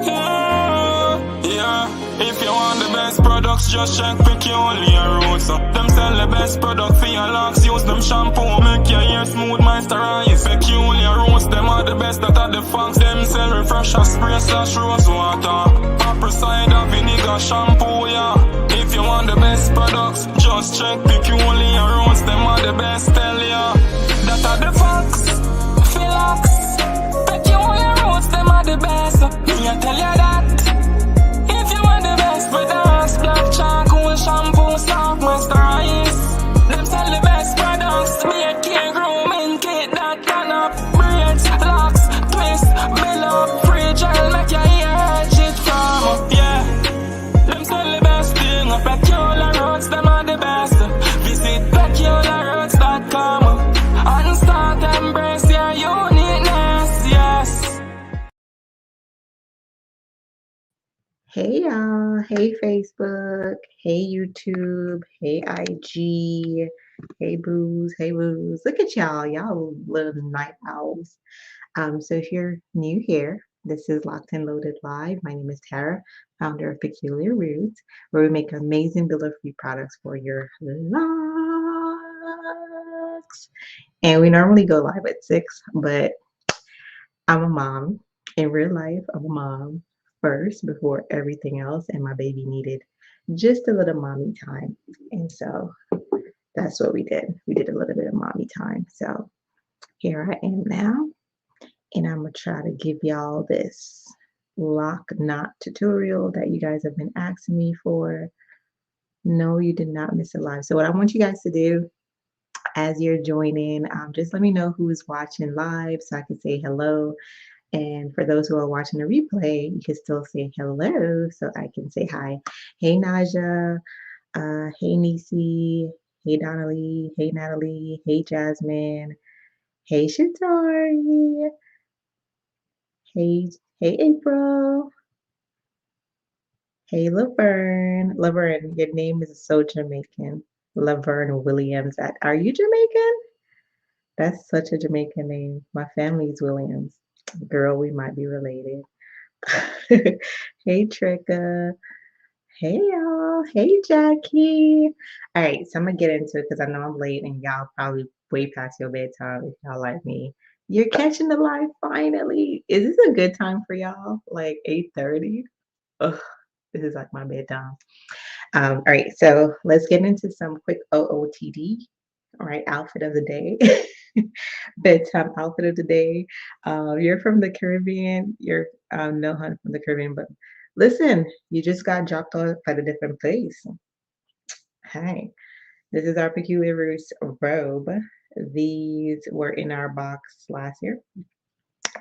Yeah. If you want the best products, just check Peculiar Roots. Them sell the best product for your locks. Use them shampoo, make your hair smooth, moisturize. Peculiar Roots, them are the best that are the funks. Them sell refresher spray slash rose water. Apple cider vinegar shampoo, yeah. If you want the best products, just check Peculiar Roots. Them are the best, tell ya. That are the funks, Philox. Peculiar Roots, them are the best. Me I tell ya that. If you want the best products, black charcoal shampoo, soft moisturize. Them sell the best products. Me a care grooming kit that turn up braids, locks, twist, build up, free gel, make your hair edge it from up, yeah. Them sell the best thing. Peculiar Roots, them are the best. Visit peculiarroots.com. Unstart, embrace your uniqueness, yes. Hey y'all, hey Facebook, hey YouTube, hey IG, hey boos, hey boos. Look at y'all little night owls. So if you're new here, this is Locked and Loaded Live. My name is Tara, founder of Peculiar Roots, where we make amazing builder-free products for your locks. And we normally go live at 6, but I'm a mom. In real life, I'm a mom first before everything else, and my baby needed just a little mommy time. And so that's what we did. We did a little bit of mommy time. So here I am now, and I'm gonna try to give y'all this lock knot tutorial that you guys have been asking me for. No, you did not miss a live. So what I want you guys to do as you're joining, just let me know who's watching live so I can say hello. And for those who are watching the replay, you can still say hello so I can say hi. Hey, Naja. Hey, Nisi. Hey, Donnelly. Hey, Natalie. Hey, Jasmine. Hey, Shatari. Hey, April. Hey, Laverne. Laverne, your name is so Jamaican. Laverne Williams. Are you Jamaican? That's such a Jamaican name. My family's Williams. Girl, we might be related. Hey, Tricka. Hey, y'all. Hey, Jackie. All right, so I'm going to get into it because I know I'm late and y'all probably way past your bedtime if y'all like me. You're catching the live finally. Is this a good time for y'all? Like 8:30? Ugh, this is like my bedtime. All right, so let's get into some quick OOTD. All right, outfit of the day. Bedtime outfit of the day. You're from the Caribbean. You're no hun from the Caribbean, but listen, you just got dropped off at a different place. Hi, this is our Peculiar Roots robe. These were in our box last year,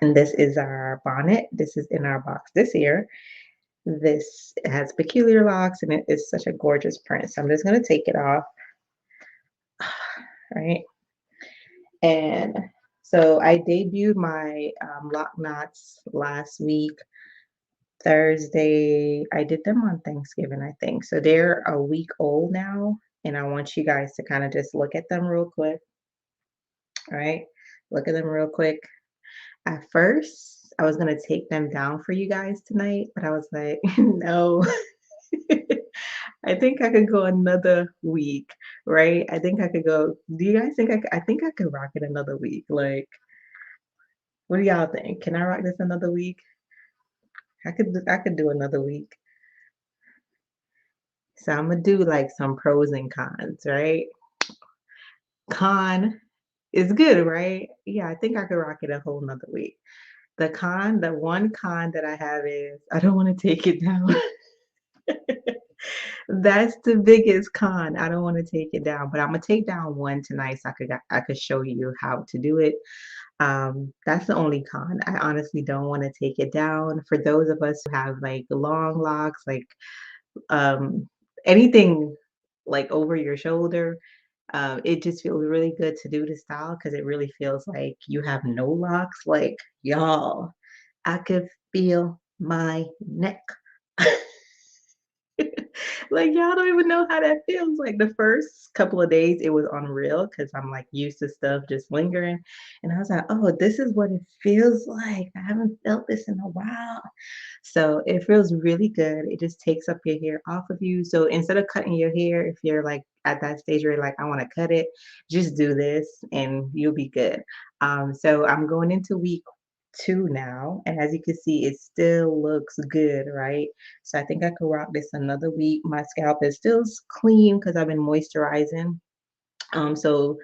and this is our bonnet. This is in our box this year. This has peculiar locks, and it is such a gorgeous print. So I'm just gonna take it off. Right. And so I debuted my lock knots last week, Thursday. I did them on Thanksgiving, I think. So they're a week old now. And I want you guys to kind of just look at them real quick. All right. Look at them real quick. At first, I was going to take them down for you guys tonight, but I was like, no. I think I could go another week, right? I think I could go. Do you guys think I think I could rock it another week? Like, what do y'all think? Can I rock this another week? I could do another week. So I'm gonna do like some pros and cons, right? Con is good, right? Yeah, I think I could rock it a whole nother week. The one con that I have is I don't want to take it down. That's the biggest con. I don't want to take it down, but I'm gonna take down one tonight so I could show you how to do it. That's the only con. I honestly don't want to take it down. For those of us who have like long locks, like anything like over your shoulder, it just feels really good to do this style because it really feels like you have no locks. Like y'all, I could feel my neck. Like, y'all don't even know how that feels. Like, the first couple of days, it was unreal because I'm, like, used to stuff just lingering, and I was like, "Oh, this is what it feels like. I haven't felt this in a while." So, it feels really good. It just takes up your hair off of you. So, instead of cutting your hair, if you're, like, at that stage where you're like, "I wanna cut it," just do this and you'll be good. So I'm going into week 2 now, and as you can see, it still looks good, right? So I think I could rock this another week. My scalp is still clean because I've been moisturizing. So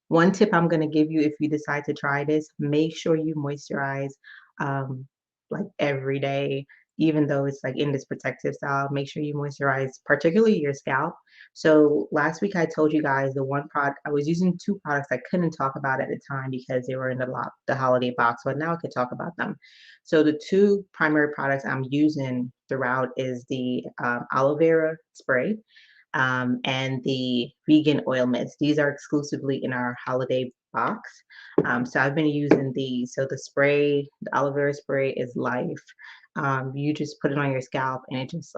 one tip I'm gonna give you if you decide to try this, make sure you moisturize um, like every day, even though it's like in this protective style. Make sure you moisturize, particularly your scalp. So last week I told you guys the one product I was using two products I couldn't talk about at the time because they were in the holiday box, but now I could talk about them. So the two primary products I'm using throughout is the aloe vera spray and the vegan oil mitts. These are exclusively in our holiday box. So I've been using these. So the spray, the aloe vera spray is life. You just put it on your scalp and it just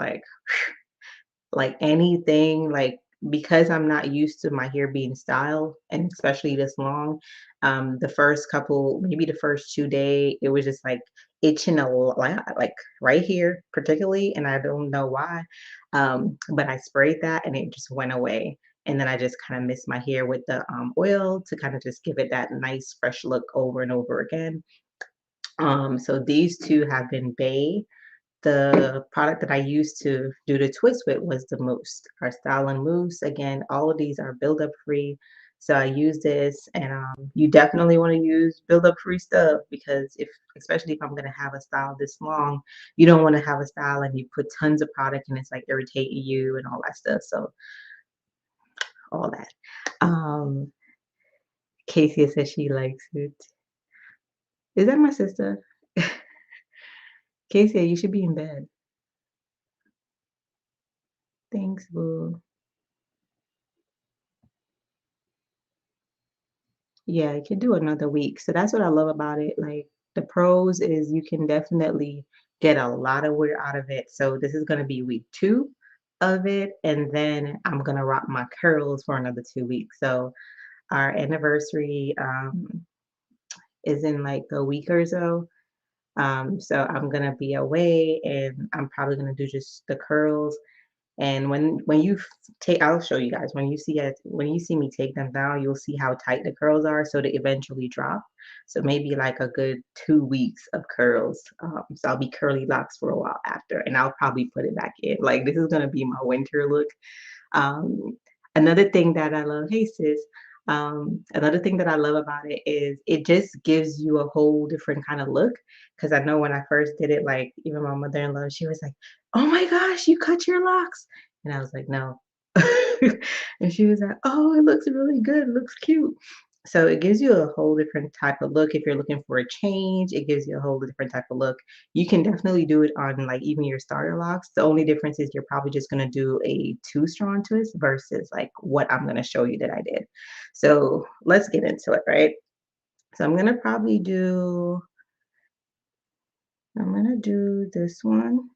like anything, like because I'm not used to my hair being styled and especially this long, the first couple, maybe the first 2 day, it was just like itching a lot, like right here particularly, and I don't know why. But I sprayed that and it just went away. And then I just kind of mist my hair with the oil to kind of just give it that nice fresh look over and over again. So these two have been Bay. The product that I used to do the twist with was the mousse, our styling mousse. Again, all of these are buildup free. So I use this, and you definitely want to use buildup free stuff because especially if I'm going to have a style this long, you don't want to have a style and you put tons of product and it's like irritating you and all that stuff. So all that. Um, Casey says she likes it. Is that my sister? Casey, you should be in bed. Thanks, boo. Yeah, you can do another week. So that's what I love about it. Like the pros is you can definitely get a lot of wear out of it. So this is going to be week 2 of it. And then I'm going to rock my curls for another 2 weeks. So our anniversary is in like a week or so. So I'm going to be away and I'm probably going to do just the curls. And when you take, I'll show you guys when you see me take them down, you'll see how tight the curls are, so they eventually drop. So maybe like a good 2 weeks of curls. So I'll be curly locks for a while after, and I'll probably put it back in. Like this is gonna be my winter look. Um, Another thing that I love, hey sis, another thing that I love about it is it just gives you a whole different kind of look. Because I know when I first did it, like even my mother-in-law, she was like, "Oh my gosh, you cut your locks," and I was like, "No," and she was like, "Oh, it looks really good, it looks cute." So it gives you a whole different type of look. If you're looking for a change, it gives you a whole different type of look. You can definitely do it on like even your starter locks. The only difference is you're probably just gonna do a two-strand twist versus like what I'm gonna show you that I did. So let's get into it, right? So I'm gonna do this one.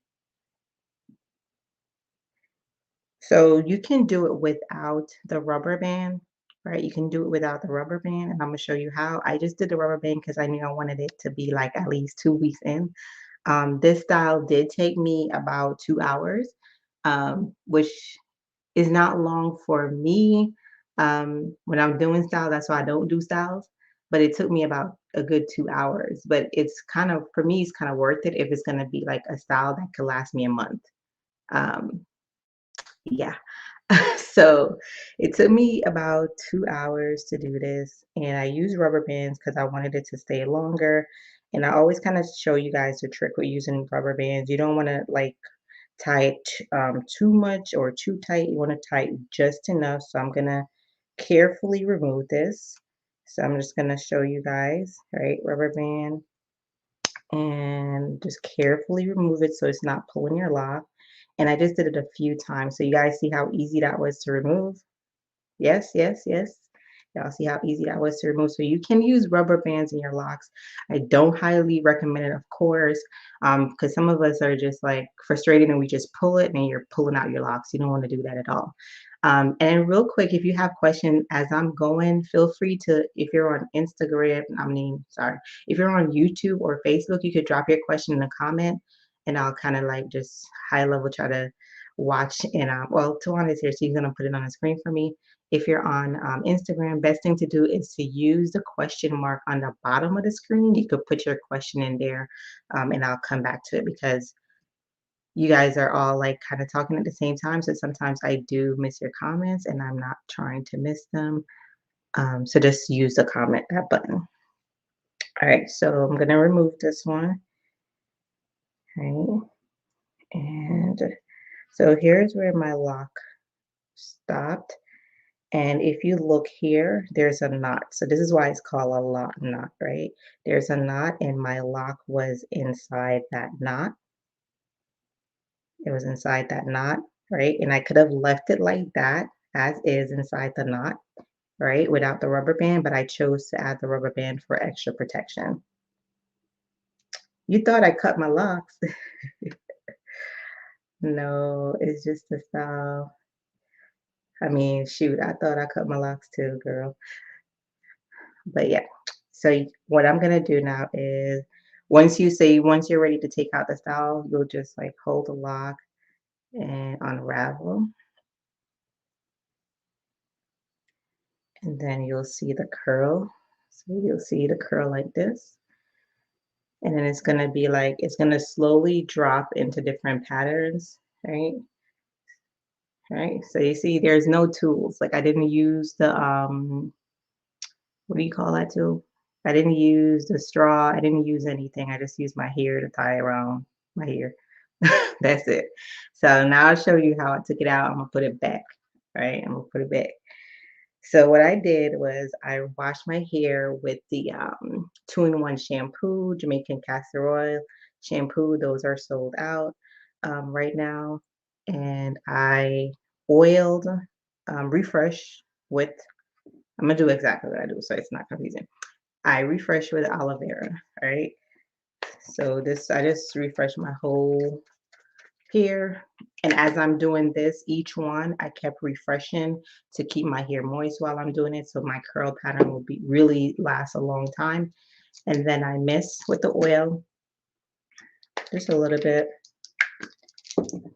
So you can do it without the rubber band, right? You can do it without the rubber band, and I'm gonna show you how. I just did the rubber band because I knew I wanted it to be like at least 2 weeks in. This style did take me about 2 hours, which is not long for me. When I'm doing style, that's why I don't do styles. But it took me about a good 2 hours. But it's kind of for me, it's kind of worth it if it's gonna be like a style that could last me a month. Um, yeah. So it took me about 2 hours to do this, and I used rubber bands because I wanted it to stay longer. And I always kind of show you guys the trick with using rubber bands. You don't want to like tie it too much or too tight. You want to tie it just enough. So I'm gonna carefully remove this. So I'm just gonna show you guys, right? Rubber band, and just carefully remove it so it's not pulling your lock. And I just did it a few times. So you guys see how easy that was to remove? Yes, yes, yes. Y'all see how easy that was to remove. So you can use rubber bands in your locks. I don't highly recommend it, of course, because some of us are just like frustrated and we just pull it and you're pulling out your locks. You don't want to do that at all. And real quick, if you have questions as I'm going, feel free to, if you're on Instagram, sorry, if you're on YouTube or Facebook, you could drop your question in the comment and I'll kind of like just high level try to watch. And well, Tawana is here, so she's gonna put it on the screen for me. If you're on Instagram, best thing to do is to use the question mark on the bottom of the screen. You could put your question in there, and I'll come back to it because you guys are all like kind of talking at the same time. So sometimes I do miss your comments and I'm not trying to miss them. So just use the comment that button. All right, so I'm gonna remove this one. Okay. And so here's where my lock stopped. And if you look here, there's a knot. So this is why it's called a lock knot, right? There's a knot and my lock was inside that knot. It was inside that knot, right? And I could have left it like that as is inside the knot, right? Without the rubber band, but I chose to add the rubber band for extra protection. You thought I cut my locks. No, it's just the style. I mean, shoot, I thought I cut my locks too, girl. But yeah, so what I'm gonna do now is once you're ready to take out the style, you'll just like hold the lock and unravel. And then you'll see the curl. So you'll see the curl like this. And then it's gonna be like, it's gonna slowly drop into different patterns, right? Right. So you see there's no tools. Like I didn't use the what do you call that tool? I didn't use the straw. I didn't use anything. I just used my hair to tie around my hair. That's it. So now I'll show you how I took it out. I'm gonna put it back, right? I'm gonna put it back. So what I did was I washed my hair with the 2-in-1 shampoo, Jamaican castor oil shampoo. Those are sold out right now. And I oiled, refresh with, I'm gonna do exactly what I do so it's not confusing. I refresh with aloe vera, right? So this, I just refresh my whole hair. And as I'm doing this, each one, I kept refreshing to keep my hair moist while I'm doing it. So my curl pattern will be really last a long time. And then I mist with the oil, just a little bit.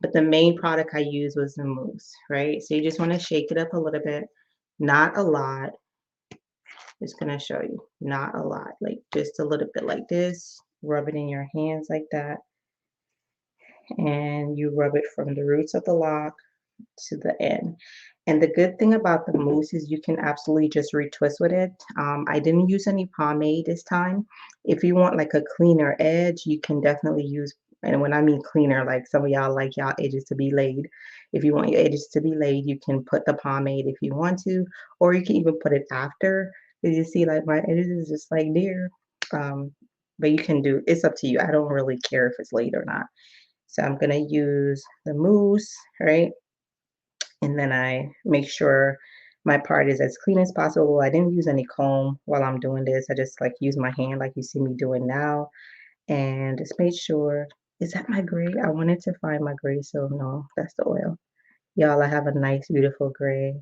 But the main product I used was the mousse, right? So you just want to shake it up a little bit, not a lot. Just gonna show you, not a lot, like just a little bit like this. Rub it in your hands like that. And you rub it from the roots of the lock to the end. And the good thing about the mousse is you can absolutely just retwist with it. I didn't use any pomade this time. If you want like a cleaner edge, you can definitely use, and when I mean cleaner, like some of y'all like y'all edges to be laid. If you want your edges to be laid, you can put the pomade if you want to, or you can even put it after. As you see, like my edges is just like there. But you can do, it's up to you. I don't really care if it's laid or not. So I'm gonna use the mousse, right? And then I make sure my part is as clean as possible. I didn't use any comb while I'm doing this. I just like use my hand like you see me doing now. And just made sure, is that my gray? I wanted to find my gray, so no, that's the oil. Y'all, I have a nice, beautiful gray.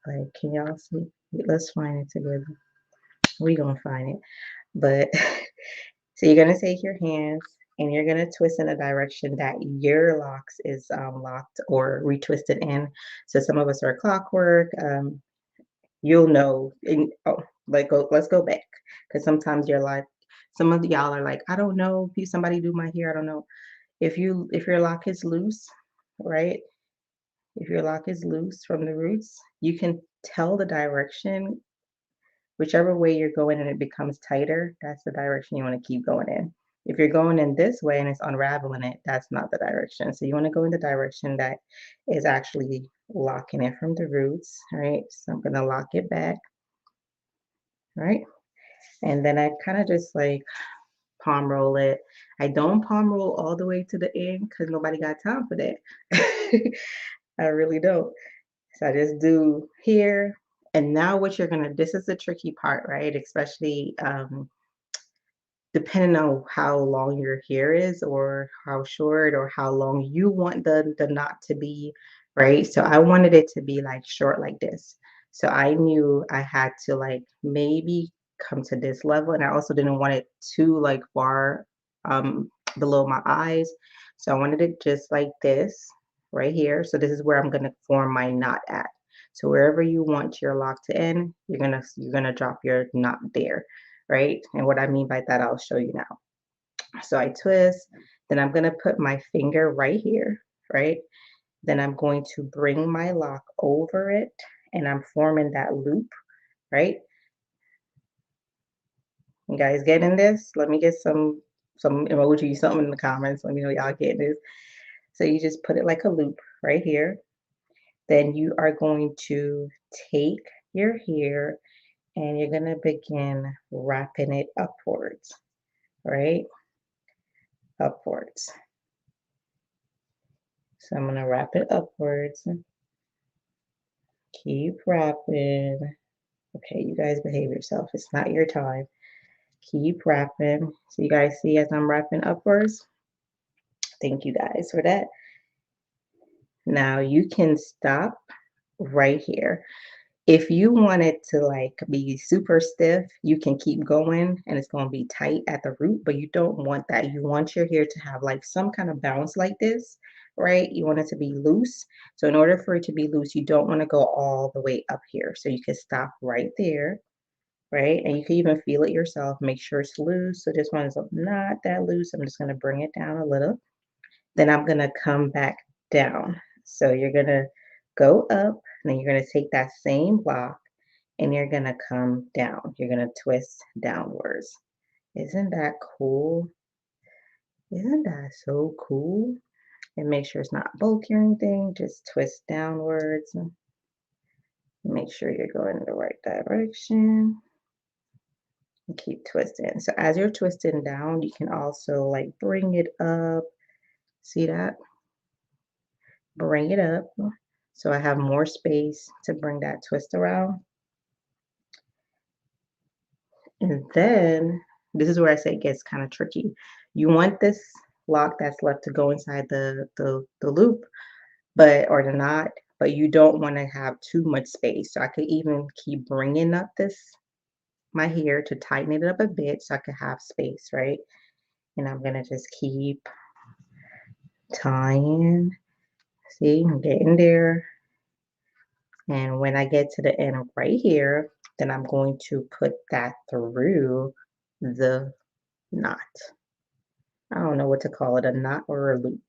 Like, can y'all see? Let's find it together. We gonna find it. But so you're gonna take your hands and you're gonna twist in a direction that your locks is locked or retwisted in. So some of us are clockwork. You'll know. Oh, let's go back because sometimes you're like, some of y'all are like, I don't know if somebody do my hair. I don't know if your lock is loose, right? If your lock is loose from the roots, you can tell the direction. Whichever way you're going and it becomes tighter, that's the direction you want to keep going in. If you're going in this way and it's unraveling it, that's not the direction. So you want to go in the direction that is actually locking it from the roots, right? So I'm going to lock it back, right? And then I kind of just like palm roll it. I don't palm roll all the way to the end because nobody got time for that. I really don't. So I just do here And now what you're gonna, this is the tricky part, right? Especially depending on how long your hair is or how short or how long you want the knot to be, right? So I wanted it to be like short like this. So I knew I had to like maybe come to this level, and I also didn't want it too like far below my eyes. So I wanted it just like this right here. So this is where I'm gonna form my knot at. So wherever you want your lock to end, you're gonna drop your knot there, right? And what I mean by that, I'll show you now. So I twist, then I'm gonna put my finger right here, right? Then I'm going to bring my lock over it, and I'm forming that loop, right? You guys getting this? Let me get some emoji, something in the comments. Let me know y'all getting this. So you just put it like a loop right here. Then you are going to take your hair and you're gonna begin wrapping it upwards, right? Upwards. So I'm gonna wrap it upwards. Keep wrapping. Okay, you guys behave yourself. It's not your time. Keep wrapping. So you guys see as I'm wrapping upwards? Thank you guys for that. Now you can stop right here. If you want it to like be super stiff, you can keep going and it's going to be tight at the root, but you don't want that. You want your hair to have like some kind of bounce like this, right? You want it to be loose. So in order for it to be loose, you don't want to go all the way up here. So you can stop right there, right? And you can even feel it yourself. Make sure it's loose. So this one is not that loose. I'm just going to bring it down a little. Then I'm going to come back down. So you're going to go up, and then you're going to take that same block and you're going to come down. You're going to twist downwards. Isn't that cool? Isn't that so cool? And make sure it's not bulky or anything. Just twist downwards. Make sure you're going in the right direction. And keep twisting. So as you're twisting down, you can also like bring it up. See that? Bring it up. So I have more space to bring that twist around. And then this is where I say it gets kind of tricky. You want this lock that's left to go inside the loop, but or the knot, but you don't want to have too much space. So I could even keep bringing up my hair to tighten it up a bit so I could have space, right? And I'm gonna just keep tying. See, I'm getting there. And when I get to the end right here, then I'm going to put that through the knot. I don't know what to call it, a knot or a loop.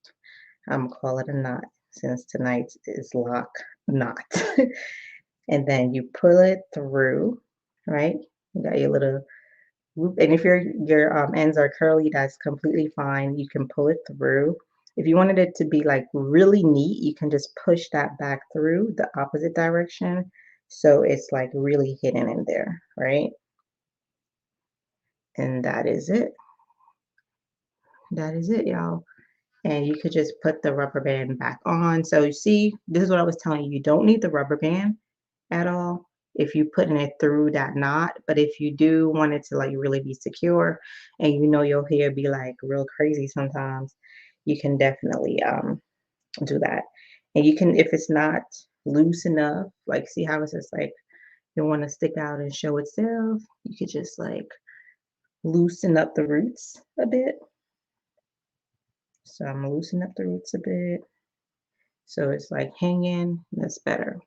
I'm gonna call it a knot since tonight is lock knot. And then you pull it through, right? You got your little loop. And if your ends are curly, that's completely fine. You can pull it through. If you wanted it to be like really neat, you can just push that back through the opposite direction. So it's like really hidden in there, right? And that is it. That is it, y'all. And you could just put the rubber band back on. So you see, this is what I was telling you. You don't need the rubber band at all if you're putting it through that knot. But if you do want it to like really be secure and you know your hair be like real crazy sometimes, you can definitely do that. And you can, if it's not loose enough, like see how it's just like you want to stick out and show itself, you could just like loosen up the roots a bit. So I'm loosening up the roots a bit. So it's like hanging, that's better.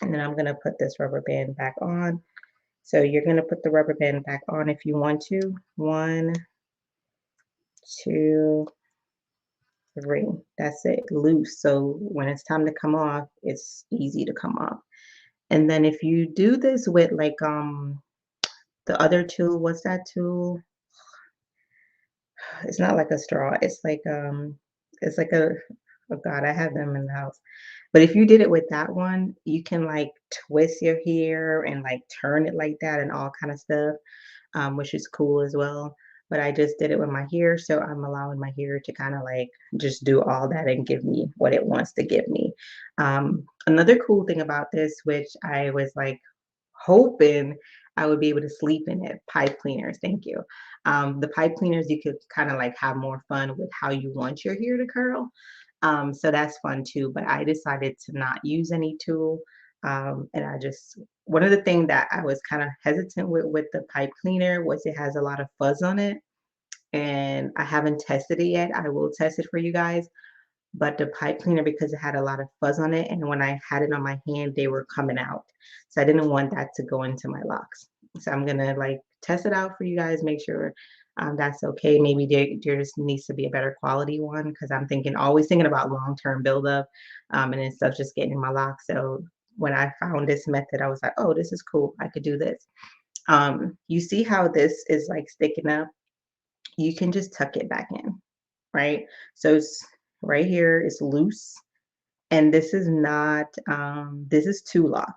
And then I'm gonna put this rubber band back on. So you're gonna put the rubber band back on if you want to. 1, 2, 3. That's it, loose. So when it's time to come off, it's easy to come off. And then if you do this with like the other tool, what's that tool? It's not like a straw. It's like a, oh God, I have them in the house. But if you did it with that one, you can like twist your hair and like turn it like that and all kind of stuff, which is cool as well. But I just did it with my hair, so I'm allowing my hair to kind of like just do all that and give me what it wants to give me. Another cool thing about this, which I was like hoping I would be able to sleep in it. Pipe cleaners, thank you. The pipe cleaners, you could kind of like have more fun with how you want your hair to curl. So that's fun too. But I decided to not use any tool. And I just, one of the things that I was kind of hesitant with the pipe cleaner was it has a lot of fuzz on it. And I haven't tested it yet. I will test it for you guys. But the pipe cleaner, because it had a lot of fuzz on it, and when I had it on my hand, they were coming out. So I didn't want that to go into my locks. So I'm gonna like test it out for you guys, make sure that's okay. Maybe there just needs to be a better quality one because I'm thinking, always thinking about long-term buildup, and then stuff just getting in my locks. So when I found this method, I was like, oh, this is cool. I could do this. You see how this is like sticking up? You can just tuck it back in, right? So it's right here, it's loose. And this is not, this is two lock,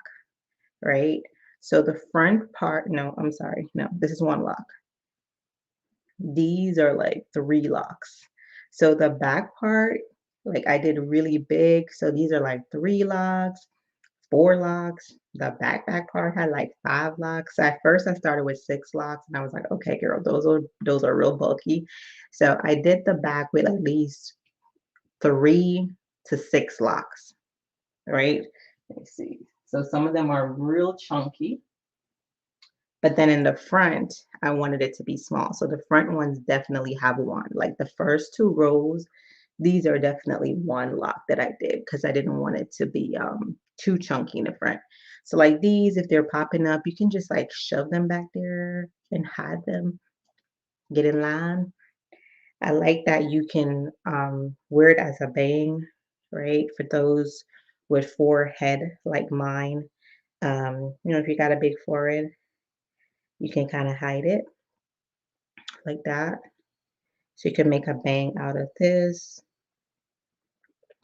right? So the front part, no, I'm sorry, no, this is one lock. These are like three locks. So the back part, like I did really big. So these are like three locks, four locks. The back part had like five locks. At first I started with six locks and I was like, okay, girl, those are real bulky. So I did the back with at least 3 to 6 locks, right? Let me see. So some of them are real chunky, but then in the front, I wanted it to be small. So the front ones definitely have one. Like the first 2 rows, these are definitely one lock that I did because I didn't want it to be too chunky in the front. So like these, if they're popping up, you can just like shove them back there and hide them, get in line. I like that you can wear it as a bang, right? For those with forehead like mine. If you got a big forehead, you can kind of hide it like that. So you can make a bang out of this.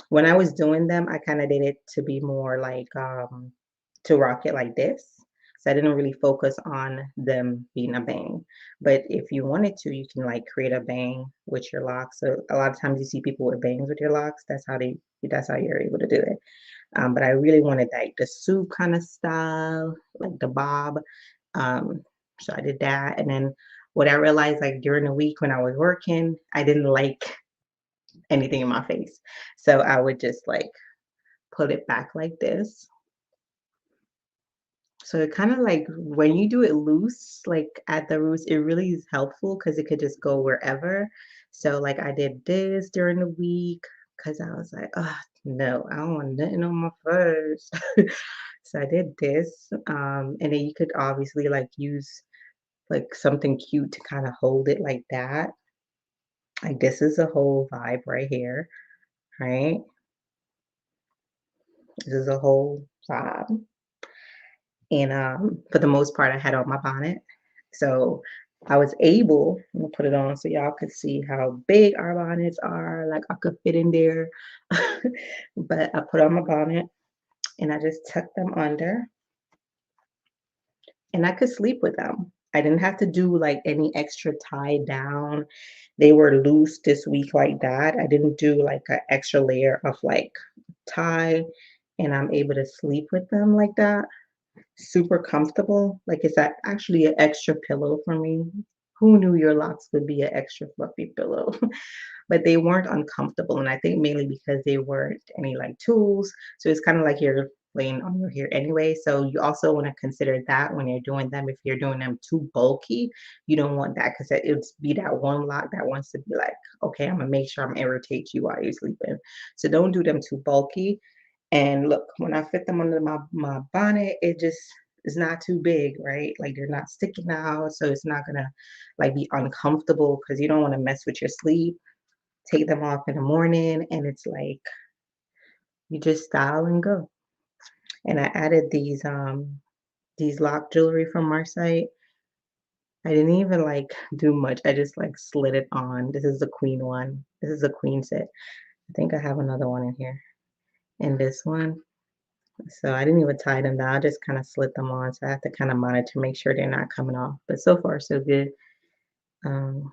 When I was doing them, I kind of did it to be more like to rock it like this. So I didn't really focus on them being a bang. But if you wanted to, you can like create a bang with your locks. So a lot of times you see people with bangs with your locks. That's how you're able to do it. But I really wanted like the soup kind of style, like the bob. So I did that. And then what I realized like during the week when I was working, I didn't like anything in my face. So I would just like put it back like this. So it kind of like when you do it loose, like at the roots, it really is helpful because it could just go wherever. So like I did this during the week because I was like, oh no, I don't want nothing on my face. So I did this. And then you could obviously like use like something cute to kind of hold it like that. Like this is a whole vibe right here, right? This is a whole vibe. And for the most part, I had on my bonnet. So I was able, I'm gonna put it on so y'all could see how big our bonnets are. Like I could fit in there. But I put on my bonnet and I just tucked them under and I could sleep with them. I didn't have to do like any extra tie down. They were loose this week like that. I didn't do like an extra layer of like tie and I'm able to sleep with them like that. Super comfortable. Like it's actually an extra pillow for me. Who knew your locks would be an extra fluffy pillow? But they weren't uncomfortable. And I think mainly because they weren't any like tools. So it's kind of like you're laying on your hair anyway. So you also want to consider that when you're doing them. If you're doing them too bulky, you don't want that because it would be that one lock that wants to be like, okay, I'm gonna make sure I'm irritate you while you're sleeping. So don't do them too bulky. And look, when I fit them under my bonnet, it just is not too big, right? Like they're not sticking out, so it's not gonna like be uncomfortable because you don't want to mess with your sleep. Take them off in the morning, and it's like you just style and go. And I added these lock jewelry from our site. I didn't even like do much. I just like slid it on. This is the queen one. This is a queen set. I think I have another one in here. And this one. So I didn't even tie them down. I just kind of slid them on. So I have to kind of monitor, make sure they're not coming off. But so far, so good. Um,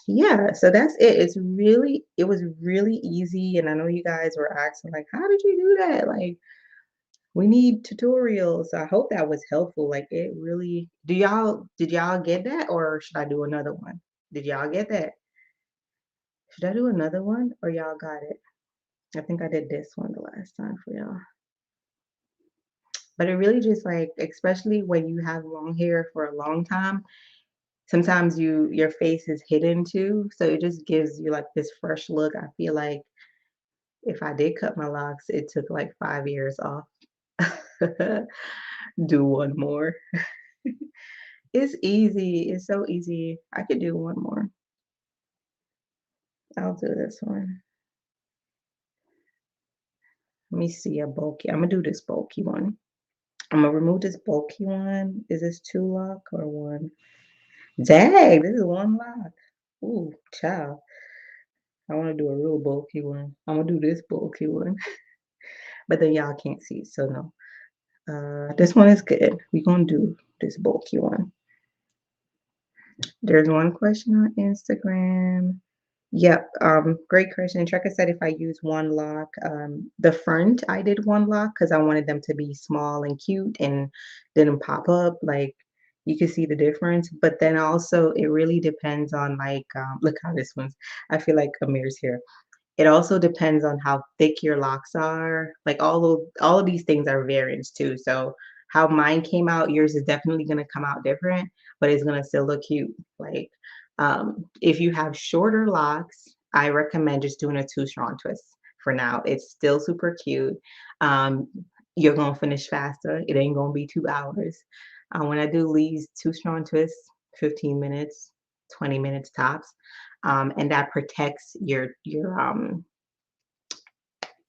yeah, so that's it. It was really easy. And I know you guys were asking, like, how did you do that? Like, We need tutorials. I hope that was helpful. Like it really, did y'all get that or should I do another one? Did y'all get that? Should I do another one or y'all got it? I think I did this one the last time for y'all. But it really just like, especially when you have long hair for a long time, sometimes your face is hidden too. So it just gives you like this fresh look. I feel like if I did cut my locks, it took like 5 years off. Do one more. It's easy. It's so easy. I could do one more. I'll do this one. Let me see a bulky. I'm gonna do this bulky one. I'm gonna remove this bulky one. Is this 2 lock or one? Dang, this is 1 lock. Ooh, child. I want to do a real bulky one. I'm gonna do this bulky one, but then y'all can't see, so no. This one is good. We're gonna do this bulky one. There's one question on Instagram. Yep, great question. Trekka said if I use 1 lock, the front I did 1 lock because I wanted them to be small and cute and didn't pop up. Like you can see the difference. But then also it really depends on like look how this one's. I feel like Amir's here. It also depends on how thick your locks are. Like all of these things are variants too. So how mine came out, yours is definitely gonna come out different, but it's gonna still look cute. Like if you have shorter locks, I recommend just doing a 2 strand twist for now. It's still super cute. Um, you're gonna finish faster. It ain't gonna be 2 hours. When I do these 2 strand twists, 15 minutes, 20 minutes tops, and that protects your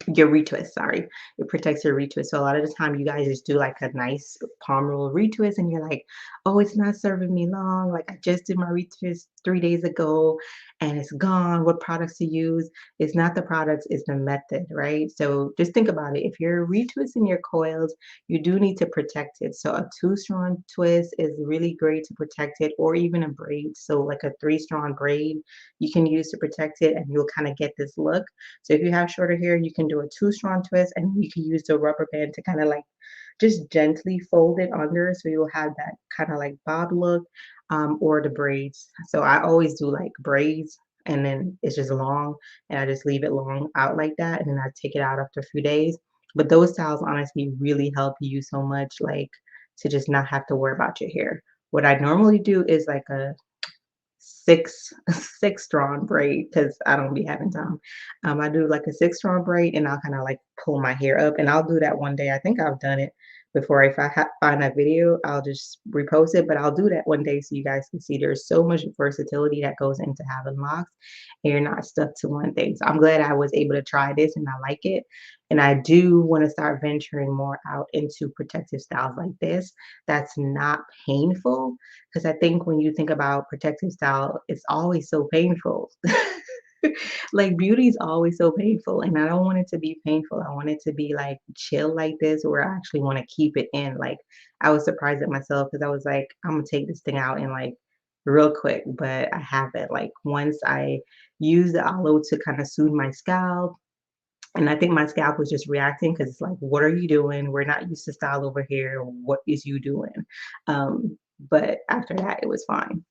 retwist, sorry. It protects your retwist. So a lot of the time you guys just do like a nice palm roll retwist and you're like, oh, it's not serving me long. Like I just did my retwist 3 days ago and it's gone. What products to use? It's not the products, it's the method, right? So just think about it. If you're retwisting your coils, you do need to protect it. So a 2 strand twist is really great to protect it, or even a braid. So like a 3 strand braid you can use to protect it and you'll kind of get this look. So if you have shorter hair, you can do a 2 strand twist and you can use the rubber band to kind of like just gently fold it under so you'll have that kind of like bob look, or the braids. So I always do like braids and then it's just long and I just leave it long out like that and then I take it out after a few days. But those styles honestly really help you so much, like to just not have to worry about your hair. What I normally do is like a six 6 strand braid because I don't be having time. I do like a 6 strand braid and I'll kind of like pull my hair up and I'll do that one day. I think I've done it before. If I find that video, I'll just repost it, but I'll do that one day so you guys can see there's so much versatility that goes into having locks and you're not stuck to one thing. So I'm glad I was able to try this and I like it. And I do want to start venturing more out into protective styles like this that's not painful, because I think when you think about protective style, it's always so painful. Like beauty is always so painful, and I don't want it to be painful. I want it to be like chill like this, where I actually want to keep it in. Like I was surprised at myself because I was like, I'm gonna take this thing out and like real quick, but I haven't. Like once I use the aloe to kind of soothe my scalp, and I think my scalp was just reacting because it's like, what are you doing? We're not used to style over here. What is you doing? But after that, it was fine.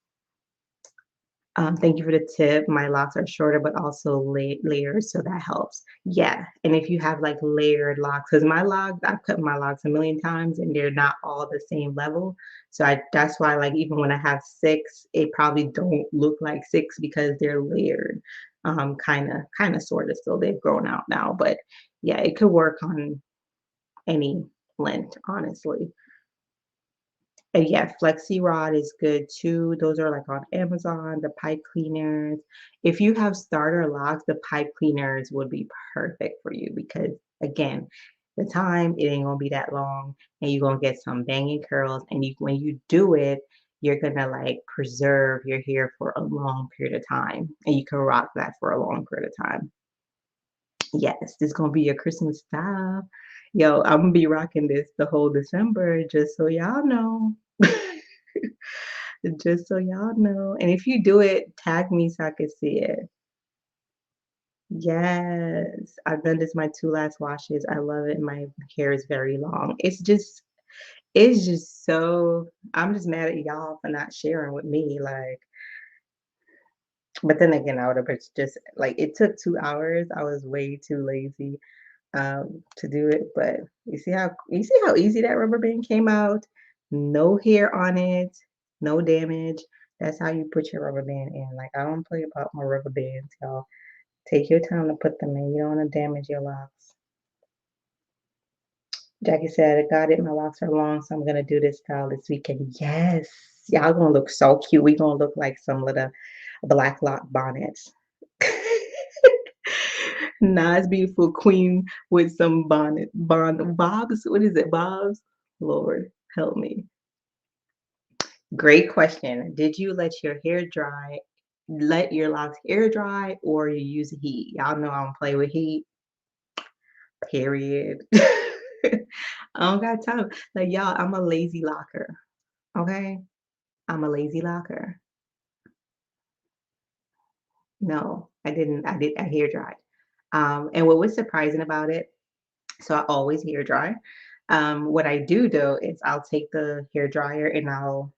Thank you for the tip. My locks are shorter, but also layered, so that helps. Yeah, and if you have like layered locks, because my locks, I've cut my locks a million times, and they're not all the same level. So that's why like even when I have 6, it probably don't look like 6 because they're layered. Kind of, sort of. Still, they've grown out now, but yeah, it could work on any length, honestly. And yeah, Flexi Rod is good too. Those are like on Amazon, the pipe cleaners. If you have starter locks, the pipe cleaners would be perfect for you because again, the time it ain't gonna be that long and you're gonna get some banging curls and when you do it, you're gonna like preserve your hair for a long period of time and you can rock that for a long period of time. Yes, this is gonna be your Christmas style. Yo, I'm gonna be rocking this the whole December, just so y'all know. Just so y'all know. And if you do it, tag me so I can see it. Yes, I've done this my 2 last washes. I love it. My hair is very long. It's just so I'm just mad at y'all for not sharing with me, like but then again, I would have just like it took 2 hours. I was way too lazy to do it, but you see how easy that rubber band came out? No hair on it, no damage. That's how you put your rubber band in. Like I don't play about my rubber bands, y'all. Take your time to put them in. You don't want to damage your locks. Jackie said, I got it. My locks are long, so I'm gonna do this style this weekend. Yes. Y'all gonna look so cute. We gonna look like some little black lock bonnets. Nice, beautiful queen with some bobs. What is it? Bobs? Lord, help me. Great question. Did you let your locks air dry, or you use heat? Y'all know I don't play with heat. Period. I don't got time. Like y'all, I'm a lazy locker. Okay? I'm a lazy locker. No, I hair dried. And what was surprising about it, so I always hair dry. What I do though is I'll take the hair dryer and I'll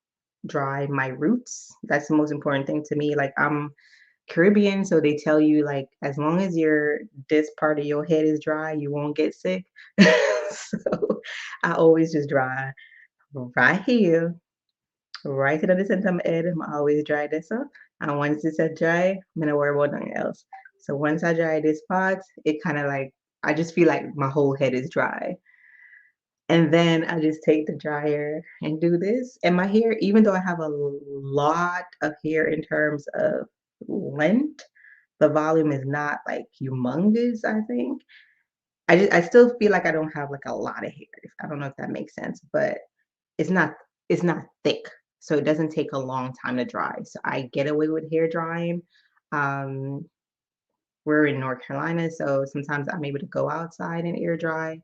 dry my roots. That's the most important thing to me. Like I'm Caribbean, so they tell you like as long as your this part of your head is dry, you won't get sick. So I always just dry right here, right to the center of my head. I always dry this up. And once it's dry, I'm gonna worry about nothing else. So once I dry this part, it kind of like I just feel like my whole head is dry. And then I just take the dryer and do this. And my hair, even though I have a lot of hair in terms of length, the volume is not like humongous, I think. I still feel like I don't have like a lot of hair. I don't know if that makes sense, but it's not it's not thick. So it doesn't take a long time to dry. So I get away with hair drying. Um, we're in North Carolina, so sometimes I'm able to go outside and air dry.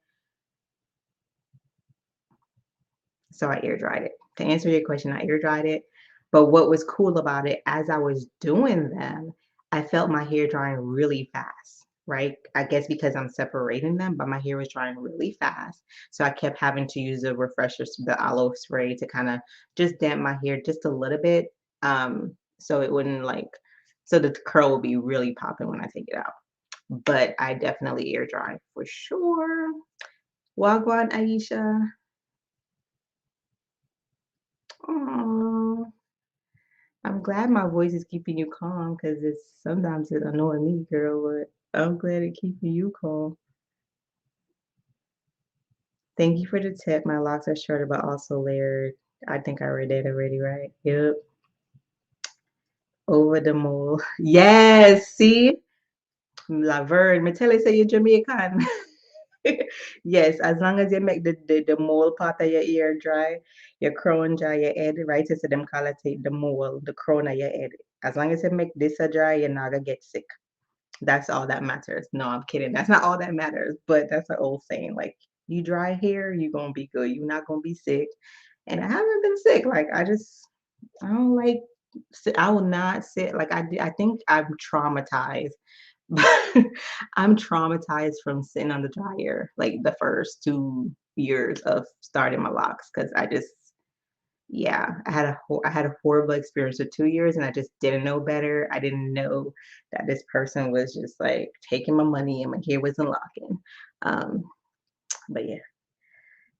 So I air dried it. To answer your question, I air dried it. But what was cool about it, as I was doing them, I felt my hair drying really fast, right? I guess because I'm separating them, but my hair was drying really fast. So I kept having to use the refresher, the aloe spray to kind of just damp my hair just a little bit. So it wouldn't like, so the curl will be really popping when I take it out. But I definitely air dry for sure. Wagwan, Aisha. Aw. I'm glad my voice is keeping you calm because it's sometimes it annoys me, girl, but I'm glad it keeping you calm. Thank you for the tip. My locks are shorter but also layered. I think I read that already, right? Yep. Over the mole. Yes, see? Laverne. Me tell you say you're Jamaican. Yes, as long as you make the mole part of your ear dry, your crown dry, your head, right? So them call it the mole, the crown of your head. As long as you make this a dry, you're not gonna get sick. That's all that matters. No, I'm kidding. That's not all that matters, but that's an old saying. Like you dry hair, you're gonna be good. You're not gonna be sick. And I haven't been sick. Like I don't like I will not sit like I think I'm traumatized. I'm traumatized from sitting on the dryer like the first 2 years of starting my locks because I just yeah, I had a horrible experience for 2 years, and I just didn't know better. I didn't know that this person was just, like, taking my money and my hair wasn't locking. Um, but yeah.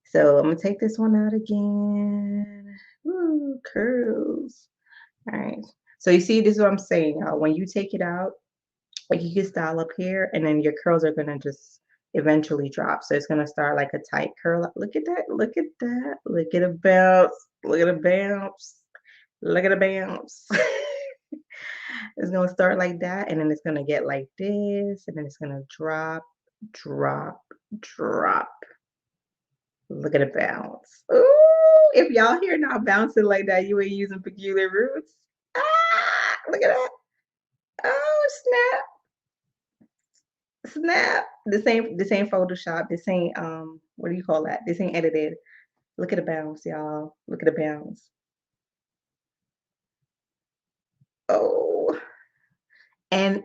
So, I'm gonna take this one out again. Ooh, curls. Alright. So, you see, this is what I'm saying, y'all. When you take it out, like, you can style up here, and then your curls are gonna just eventually drop. So, it's gonna start like a tight curl. Look at that, look at that, look at a bounce, look at a bounce. Look at the bounce. It's gonna start like that, and then it's gonna get like this, and then it's gonna drop, drop, drop. Look at the bounce. Ooh, if y'all here not bouncing like that, you ain't using peculiar roots. Ah, look at that. Oh, snap, snap. This ain't Photoshop. This ain't what do you call that? This ain't edited. Look at the bounce, y'all. Look at the bounce. Oh, and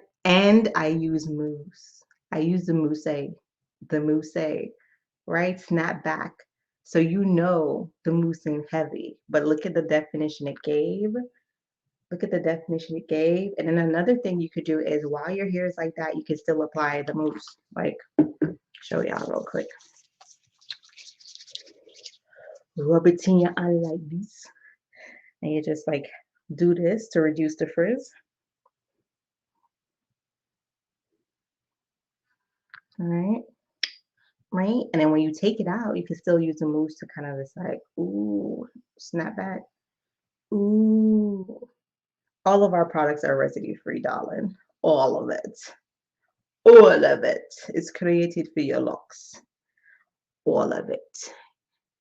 And I use mousse. I use the mousse, right? Snap back. So you know the mousse ain't heavy. But look at the definition it gave. Look at the definition it gave. And then another thing you could do is while your hair is like that, you can still apply the mousse. Like, show y'all real quick. Rub it in your eye like this. And you just like do this to reduce the frizz. All right. Right? And then when you take it out, you can still use the mousse to kind of just like, ooh, snap back. Ooh. All of our products are residue free, darling. All of it. All of it is created for your locks. All of it.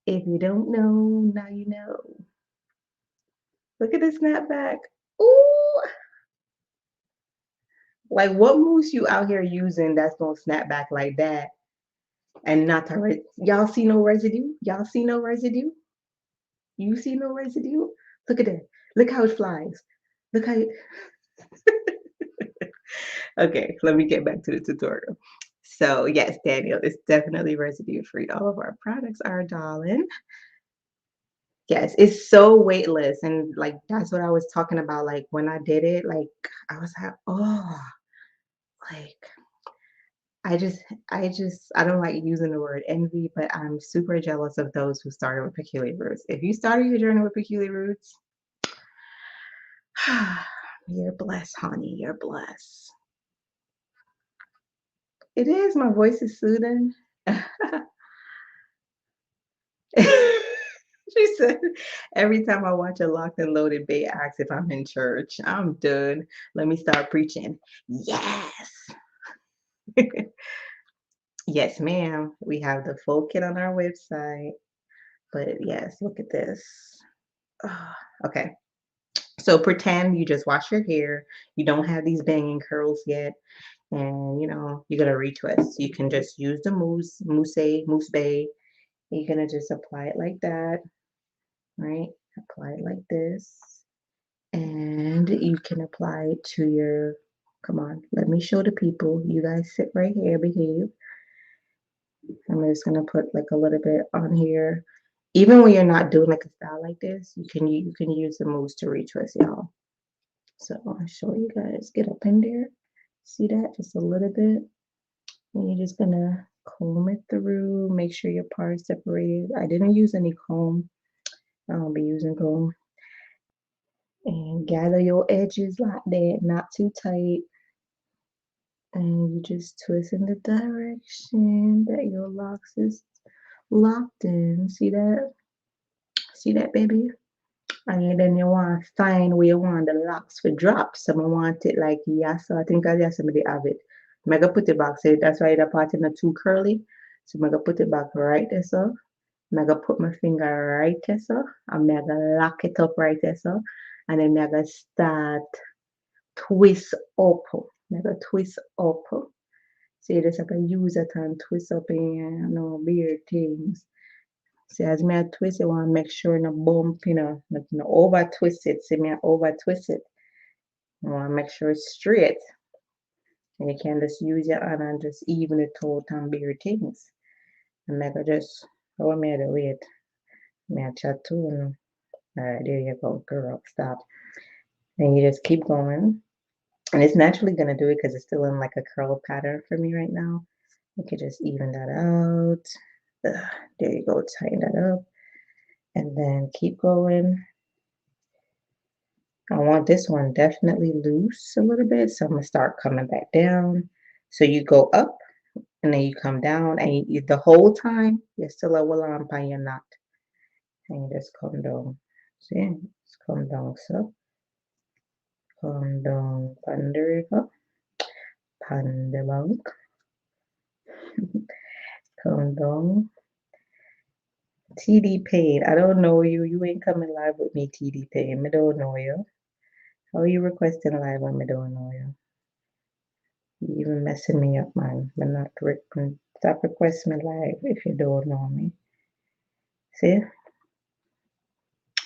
If you don't know, now you know. Look at the snapback. Ooh. Like what mousse you out here using that's gonna snap back like that and not to y'all see no residue? Y'all see no residue? You see no residue? Look at that. Look how it flies. Look how it Okay, let me get back to the tutorial. So yes, Daniel, it's definitely residue free. All of our products are, darling. Yes, it's so weightless. And like that's what I was talking about. Like when I did it, like I was like, oh, like I don't like using the word envy, but I'm super jealous of those who started with peculiar roots. If you started your journey with peculiar roots, you're blessed, honey. You're blessed. It is. My voice is soothing. She said, every time I watch a locked and loaded bait, ask if I'm in church. I'm done. Let me start preaching. Yes. Yes, ma'am. We have the full kit on our website. But yes, look at this. Ah, okay. So pretend you just wash your hair. You don't have these banging curls yet. And you're gonna retwist. You can just use the mousse bay. You're gonna just apply it like that, right? Apply it like this. And you can apply it to your, come on, let me show the people. You guys sit right here, behave. I'm just gonna put like a little bit on here. Even when you're not doing like a style like this, you can use the mousse to retwist, y'all. So I'll show you guys. Get up in there. See that? Just a little bit. And you're just gonna comb it through. Make sure your parts separated. I didn't use any comb. I'll be using comb. And gather your edges like that, not too tight. And you just twist in the direction that your locks is locked in. See that? See that, baby? And then you want to find where you want the locks for drop. So I want it like yes. So I think I just somebody have it. I'm gonna put it back. So that's why the part is not too curly. So I'm gonna put it back right there. So I'm gonna put my finger right there. So I'm gonna lock it up right there. So and then I'm gonna start twist up. I'm gonna twist up. See this I can use it and twist up in weird things. See, as me I twist, you want to make sure no bump, not no over twist it. See me I over twist it. You want to make sure it's straight. And you can just use your hand and just even it out and bigger things. And make just, oh, me the wait. Me I chat too. Alright, there you go, girl. Stop. And you just keep going. And it's naturally going to do it because it's still in like a curl pattern for me right now. You can just even that out. There you go, tighten that up. And then keep going. I want this one definitely loose a little bit, so I'm gonna start coming back down. So you go up and then you come down, and the whole time you're still a will on by your knot. And you just come down. See, just come down, so come down, panderica, pandebank, come down. TD Payne, I don't know you. You ain't coming live with me, TD Payne. I don't know you. How are you requesting live when I don't know you? You even messing me up, man. But not stop requesting me live if you don't know me. See?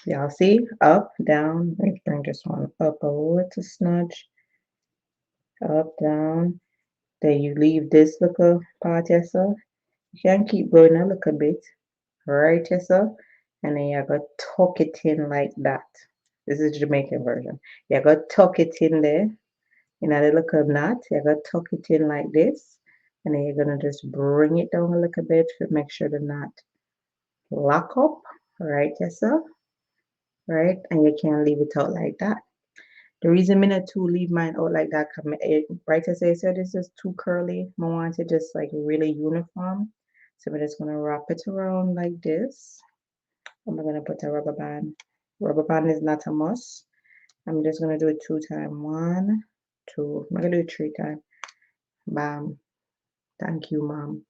Y'all see? Up, down. Let's bring this one up a little smudge. Up, down. Then you leave this little part yourself. You can keep going a little bit. Right yourself. And then you go tuck it in like that. This is Jamaican version. You go tuck it in there. In a little knot. You go tuck it in like this. And then you're gonna just bring it down a little bit to make sure the knot lock up. Right yourself. Right? And you can't leave it out like that. The reason me not to leave mine out like that, right as I said, it's just too curly. I want it just like really uniform. So I'm just gonna wrap it around like this. I'm gonna put a rubber band. Rubber band is not a must. I'm just gonna do it 2 times. 1, 2. I'm gonna do it 3 times. Bam. Thank you, mom.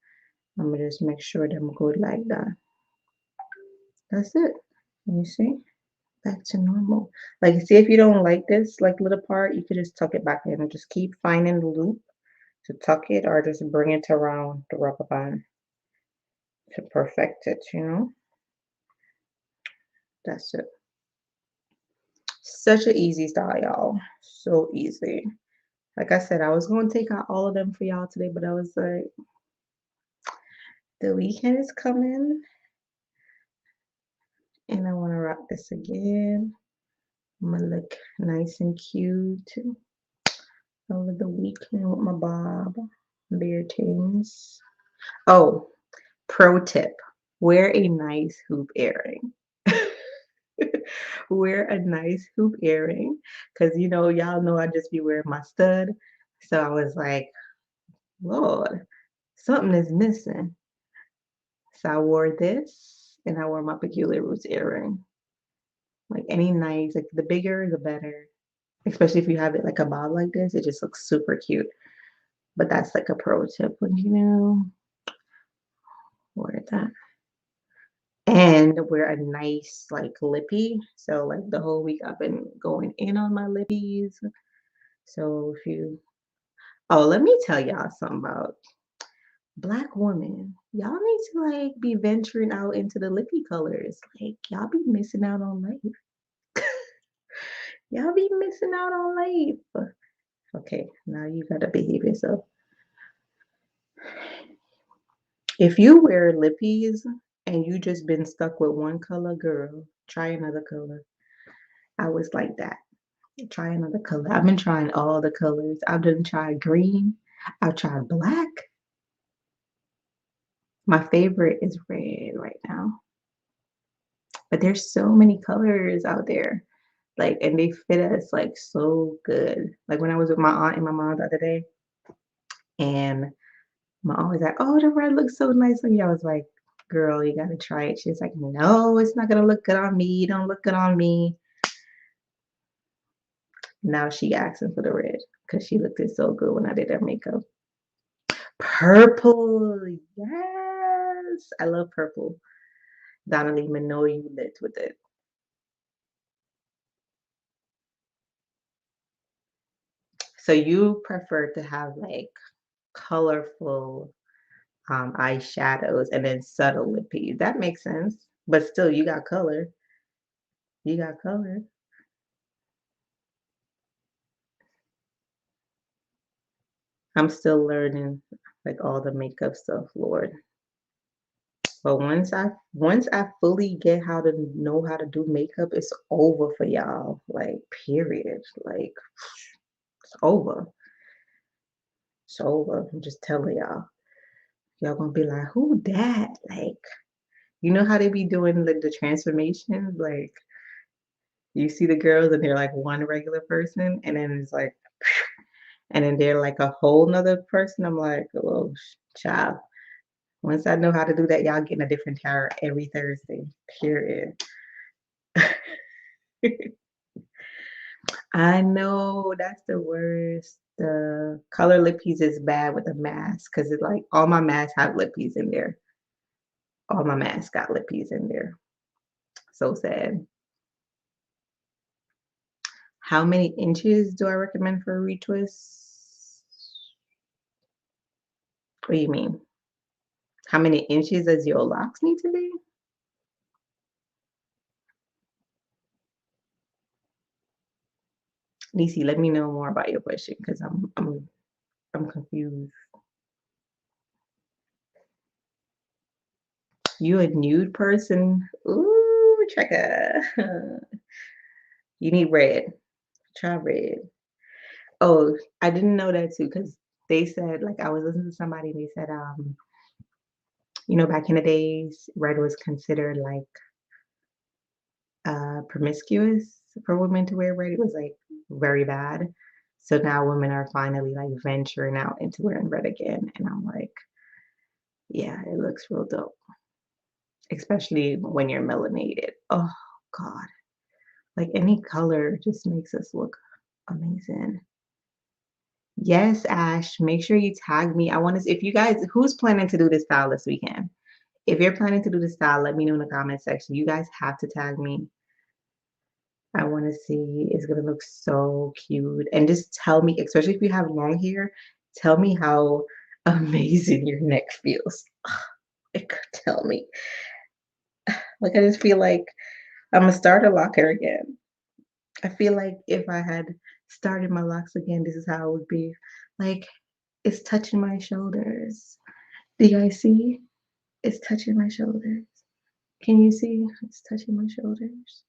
I'm gonna just make sure them good like that. That's it. You see? Back to normal. Like, see if you don't like this like little part, you could just tuck it back in and just keep finding the loop to tuck it or just bring it around the rubber band to perfect it, you know? That's it. Such an easy style, y'all. So easy. Like I said, I was going to take out all of them for y'all today, but I was like, the weekend is coming and I want to rock this again. I'm going to look nice and cute over the weekend with my bob. Bear things. Oh, pro tip. Wear a nice hoop earring. Wear a nice hoop earring because y'all know I just be wearing my stud. So I was like, Lord, something is missing. So I wore this and I wore my peculiar roots earring. Like any nice, like the bigger the better. Especially if you have it like a bob like this, it just looks super cute. But that's like a pro tip when wear that. And wear a nice like lippy. So like the whole week I've been going in on my lippies. So if you let me tell y'all something about Black women. Y'all need to like be venturing out into the lippy colors. Like y'all be missing out on life. Y'all be missing out on life. Okay, now you gotta behave yourself. If you wear lippies and you just been stuck with one color, girl, try another color. I was like that. Try another color. I've been trying all the colors. I've done tried green. I've tried black. My favorite is red right now. But there's so many colors out there. Like, and they fit us like so good. Like when I was with my aunt and my mom the other day, and my aunt was like, "Oh, the red looks so nice on you." I was like, "Girl, you gotta try it." She was like, "No, it's not gonna look good on me. Don't look good on me." Now she asking for the red because she looked it so good when I did her makeup. Purple, yes, I love purple. Donnelly, know you lit with it. So you prefer to have like colorful eyeshadows and then subtle lippies. That makes sense. But still, you got color. You got color. I'm still learning like all the makeup stuff, Lord. But once I fully get how to know how to do makeup, it's over for y'all. Like period. Like it's over. It's over. I'm just telling y'all. Y'all gonna be like, who that? Like, you know how they be doing like the transformations? Like you see the girls and they're like one regular person, and then it's like, and then they're like a whole nother person. I'm like, oh, child. Once I know how to do that, y'all getting a different tower every Thursday. Period. I know that's the worst. The color lippies is bad with the mask because it's like all my masks have lippies in there. All my masks got lippies in there. So sad. How many inches do I recommend for a retwist? What do you mean? How many inches does your locks need to be? Nisi, let me know more about your question because I'm confused. You a nude person? Ooh, Trekka. You need red. Try red. Oh, I didn't know that too because they said like I was listening to somebody and they said back in the days red was considered like promiscuous for women to wear red. It was like very bad. So now women are finally like venturing out into wearing red again. And I'm like, yeah, it looks real dope. Especially when you're melanated. Oh God. Like any color just makes us look amazing. Yes, Ash, make sure you tag me. I want to, if you guys, who's planning to do this style this weekend? If you're planning to do this style, let me know in the comment section. You guys have to tag me. I want to see. It's going to look so cute. And just tell me, especially if you have long hair, tell me how amazing your neck feels. It could tell me. Like, I just feel like I'm a starter locker again. I feel like if I had started my locks again, this is how it would be. Like, it's touching my shoulders. Do you guys see? It's touching my shoulders. Can you see? It's touching my shoulders.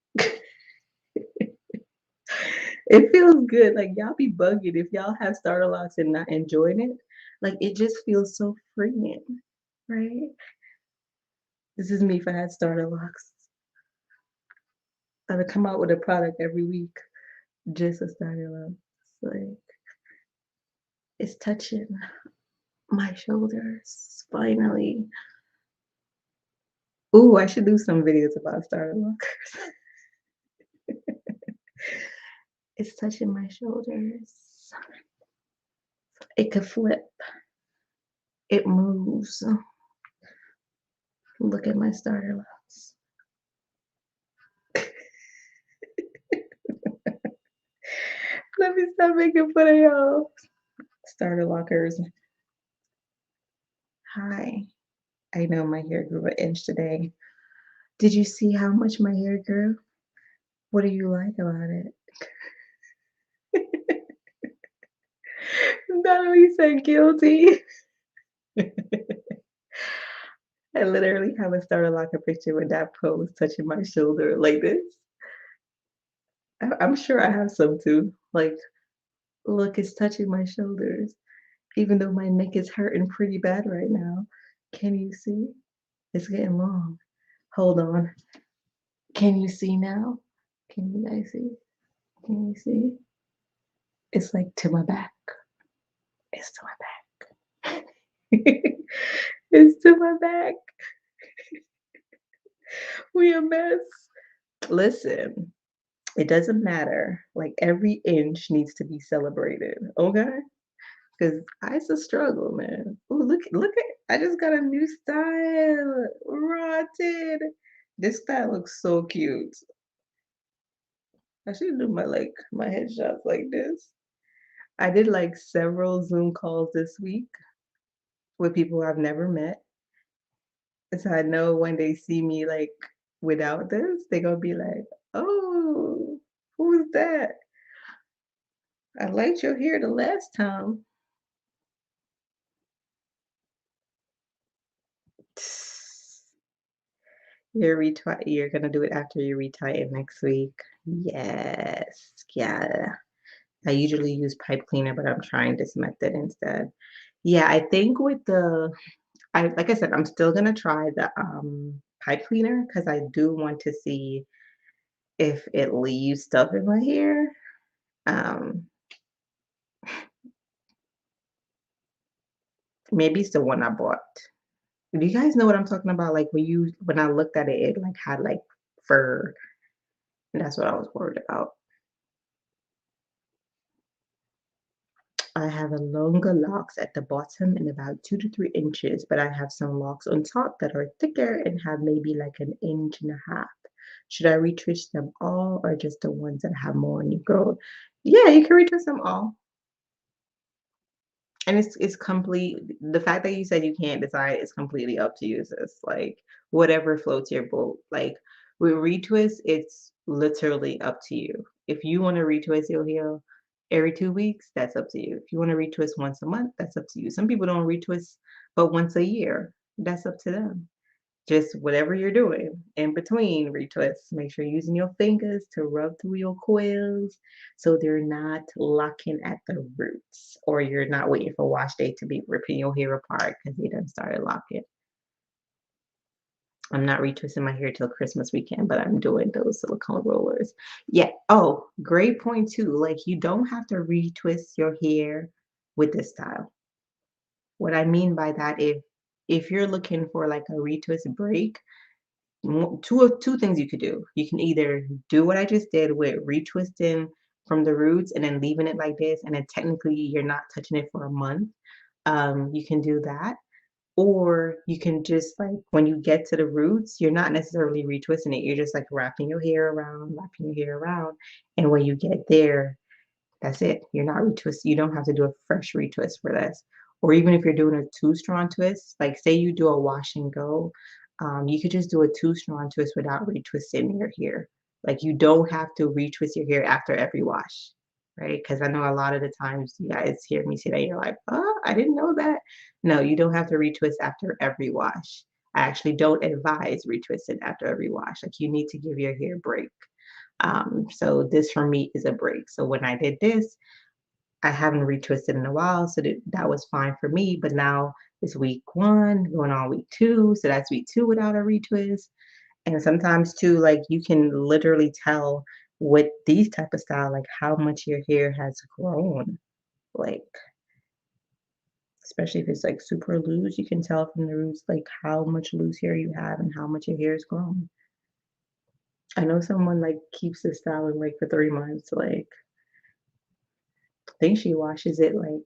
It feels good. Like y'all be bugging if y'all have starter locks and not enjoying it. Like it just feels so freeing, right? This is me if I had starter locks. I would come out with a product every week, just a starter lock. Like it's touching my shoulders finally. Ooh, I should do some videos about starter lockers. It's touching my shoulders. It could flip. It moves. Look at my starter locks. Let me stop making fun of y'all. Starter lockers. Hi. I know my hair grew an inch today. Did you see how much my hair grew? What do you like about it? Natalie said guilty. I literally have a starter locker picture with that pose touching my shoulder like this. I'm sure I have some too. Like, look, it's touching my shoulders, even though my neck is hurting pretty bad right now. Can you see? It's getting long. Hold on. Can you see now? Can you guys see? Can you see? It's like to my back. It's to my back. It's to my back. We a mess. Listen, it doesn't matter. Like every inch needs to be celebrated, okay? Because it's a struggle, man. Ooh, look at, I just got a new style. Rotted. This style looks so cute. I should do my headshots like this. I did like several Zoom calls this week with people I've never met. So I know when they see me like without this, they're gonna be like, oh, who's that? I liked your hair the last time. You're gonna do it after you retie it next week. Yes. Yeah. I usually use pipe cleaner, but I'm trying this method instead. Yeah, I think with I like I said, I'm still gonna try the pipe cleaner because I do want to see if it leaves stuff in my hair. Um, Maybe it's the one I bought. Do you guys know what I'm talking about? Like when I looked at it, it like had like fur, and that's what I was worried about. I have a longer locks at the bottom and about 2 to 3 inches, but I have some locks on top that are thicker and have maybe like an inch and a half. Should I retwist them all or just the ones that have more new growth? Yeah, you can retwist them all. And it's complete. The fact that you said you can't decide is completely up to you. So it's like whatever floats your boat. Like with retwist, it's literally up to you. If you want to retwist your heel, Every 2 weeks, that's up to you. If you want to retwist once a month, that's up to you. Some people don't retwist but once a year. That's up to them. Just whatever you're doing in between retwists, make sure you're using your fingers to rub through your coils so they're not locking at the roots, or you're not waiting for wash day to be ripping your hair apart because they done started locking. I'm not retwisting my hair till Christmas weekend, but I'm doing those silicone rollers. Yeah. Oh, great point too. Like you don't have to retwist your hair with this style. What I mean by that, if you're looking for like a retwist break, two things you could do. You can either do what I just did with retwisting from the roots and then leaving it like this, and then technically you're not touching it for a month. You can do that. Or you can just like when you get to the roots, you're not necessarily retwisting it. You're just like wrapping your hair around. And when you get there, that's it. You're not retwist. You don't have to do a fresh retwist for this. Or even if you're doing a two-strand twist, like say you do a wash and go, you could just do a two-strand twist without retwisting your hair. Like you don't have to retwist your hair after every wash, right? Because I know a lot of the times you guys hear me say that you're like, oh, I didn't know that. No, you don't have to retwist after every wash. I actually don't advise retwisting after every wash. Like you need to give your hair a break. So this for me is a break. So when I did this, I haven't retwisted in a while, so that was fine for me. But now it's week one, going on week two, so that's week two without a retwist. And sometimes too, like you can literally tell with these type of style, like how much your hair has grown. Like especially if it's like super loose, you can tell from the roots like how much loose hair you have and how much your hair has grown. I know someone like keeps this style in like for 3 months, like I think she washes it like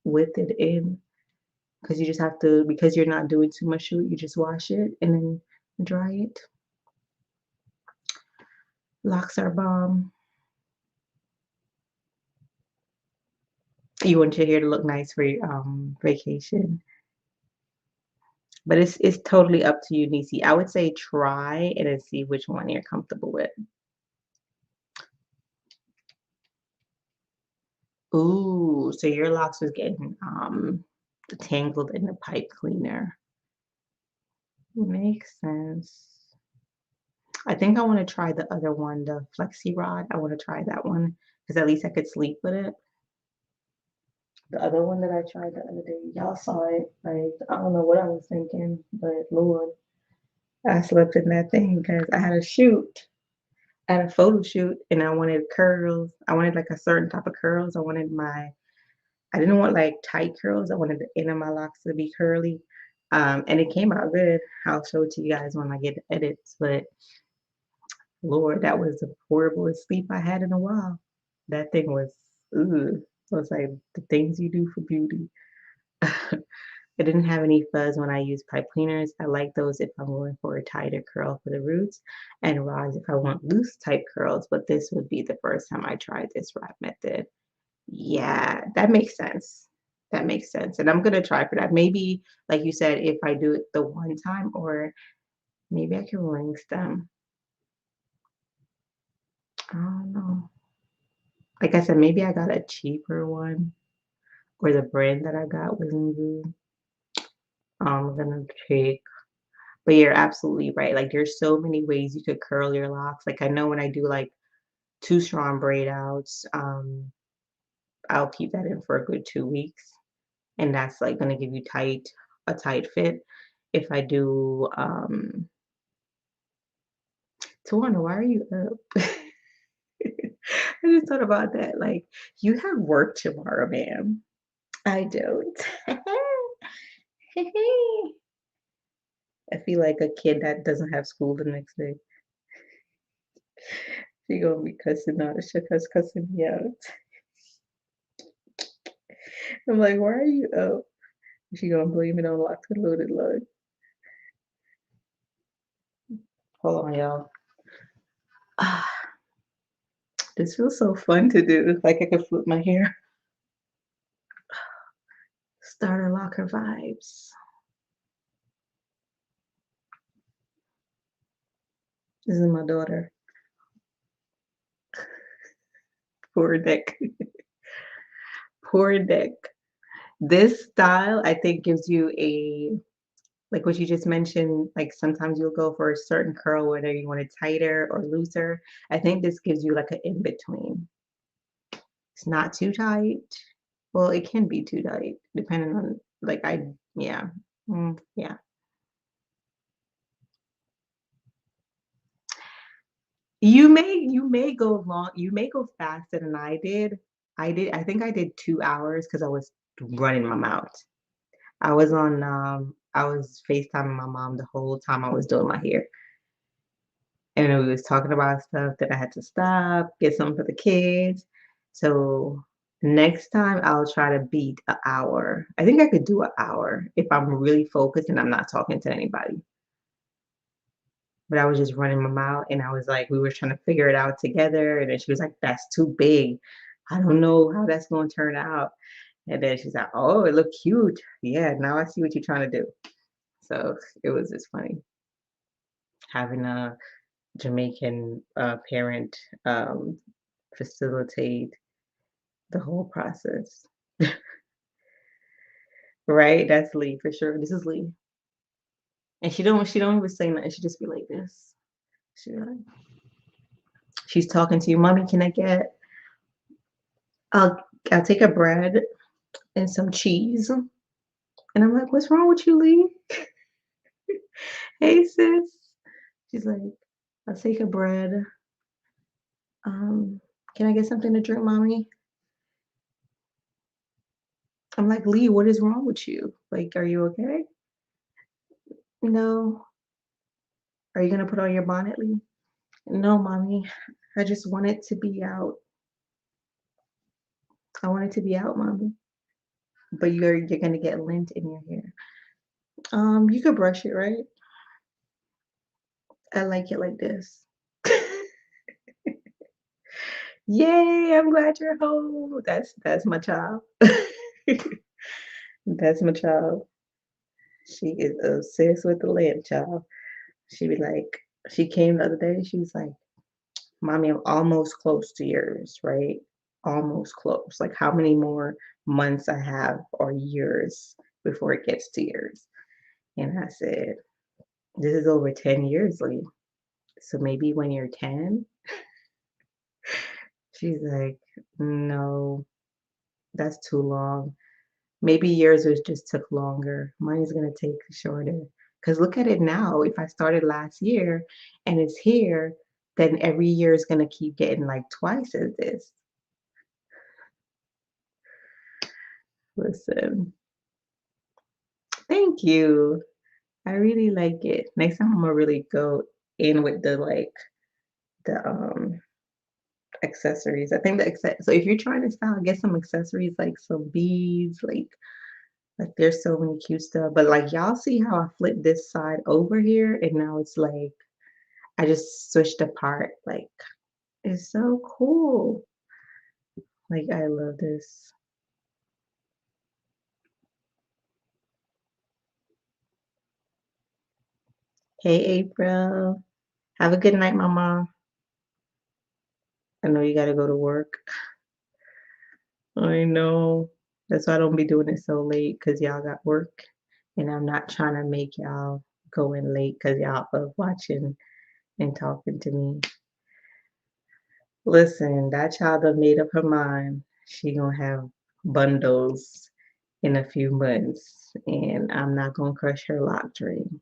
with it in because you just have to because you're not doing too much shoot, you just wash it and then dry it. Locks are bomb. You want your hair to look nice for your vacation. But it's totally up to you, Nisi. I would say try and then see which one you're comfortable with. Ooh, so your locks was getting tangled in the pipe cleaner. Makes sense. I think I want to try the other one, the flexi rod. I want to try that one because at least I could sleep with it. The other one that I tried the other day, y'all saw it. Like, I don't know what I was thinking, but Lord, I slept in that thing because I had a shoot. I had a photo shoot and I wanted curls. I wanted like a certain type of curls. I didn't want like tight curls. I wanted the end of my locks to be curly. And it came out good. I'll show it to you guys when I get the edits. But Lord, that was the horriblest sleep I had in a while. That thing was, ooh. So it's like the things you do for beauty. It didn't have any fuzz when I used pipe cleaners. I like those if I'm going for a tighter curl for the roots, and rods if I want loose type curls, but this would be the first time I tried this rod method. Yeah, that makes sense. That makes sense. And I'm gonna try for that. Maybe, like you said, if I do it the one time, or maybe I can ring stem. I don't know. Like I said, maybe I got a cheaper one, or the brand that I got wasn't good. I'm gonna check. But you're absolutely right. Like there's so many ways you could curl your locks. Like I know when I do like two strong braid outs, I'll keep that in for a good 2 weeks. And that's like gonna give you a tight fit. If I do Tawana, why are you up? I just thought about that. Like you have work tomorrow, ma'am. I don't. I feel like a kid that doesn't have school the next day. She gonna be cussing out. She cussing me out. I'm like, why are you up? She gonna blame it on locked and loaded load. Hold on, y'all. Ah, this feels so fun to do. Like I could flip my hair. Starter locker vibes. This is my daughter. Poor Nick. Poor neck. This style, I think, gives you a like what you just mentioned, like sometimes you'll go for a certain curl, whether you want it tighter or looser. I think this gives you like an in between. It's not too tight. Well, it can be too tight, depending on like yeah. Yeah. You may go long, you may go faster than I did. I think I did 2 hours because I was running my mouth. I was FaceTiming my mom the whole time I was doing my hair. And we was talking about stuff that I had to stop, get something for the kids. So next time I'll try to beat an hour. I think I could do an hour if I'm really focused and I'm not talking to anybody. But I was just running my mouth and I was like, we were trying to figure it out together. And then she was like, that's too big. I don't know how that's going to turn out. And then she's like, oh, it looked cute. Yeah, now I see what you're trying to do. So it was just funny having a Jamaican parent facilitate the whole process. Right? That's Lee for sure. This is Lee. And she don't even say nothing. She just be like this. She like, she's talking to you, mommy, can I get I'll I'll take a bread and some cheese. And I'm like, what's wrong with you, Lee? Hey sis. She's like, I'll take a bread. Um, can I get something to drink, mommy? I'm like, Lee, what is wrong with you? Like, are you okay? No. Are you gonna put on your bonnet, Lee? No, mommy. I just want it to be out. I want it to be out, mommy. But you're gonna get lint in your hair. You could brush it, right? I like it like this. Yay, I'm glad you're home. That's my child. That's my child. She is obsessed with the lint, child. She be like, she came the other day, she was like, mommy, I'm almost close to yours, right? Almost close. Like how many more months I have or years before it gets to yours? And I said, this is over 10 years, Lee. So maybe when you're 10? She's like, no, that's too long. Maybe yours was just took longer. Mine's gonna take shorter. Because look at it now. If I started last year and it's here, then every year is gonna keep getting like twice as this. Listen, thank you. I really like it. Next time I'm gonna really go in with the accessories. I think so if you're trying to style, get some accessories like some beads, like there's so many cute stuff. But like y'all see how I flipped this side over here and now it's like I just switched apart. Like it's so cool. Like I love this. Hey April. Have a good night, mama. I know you gotta go to work. I know. That's why I don't be doing it so late because y'all got work. And I'm not trying to make y'all go in late because y'all love watching and talking to me. Listen, that child done made up her mind. She gonna have bundles in a few months, and I'm not gonna crush her lock dream.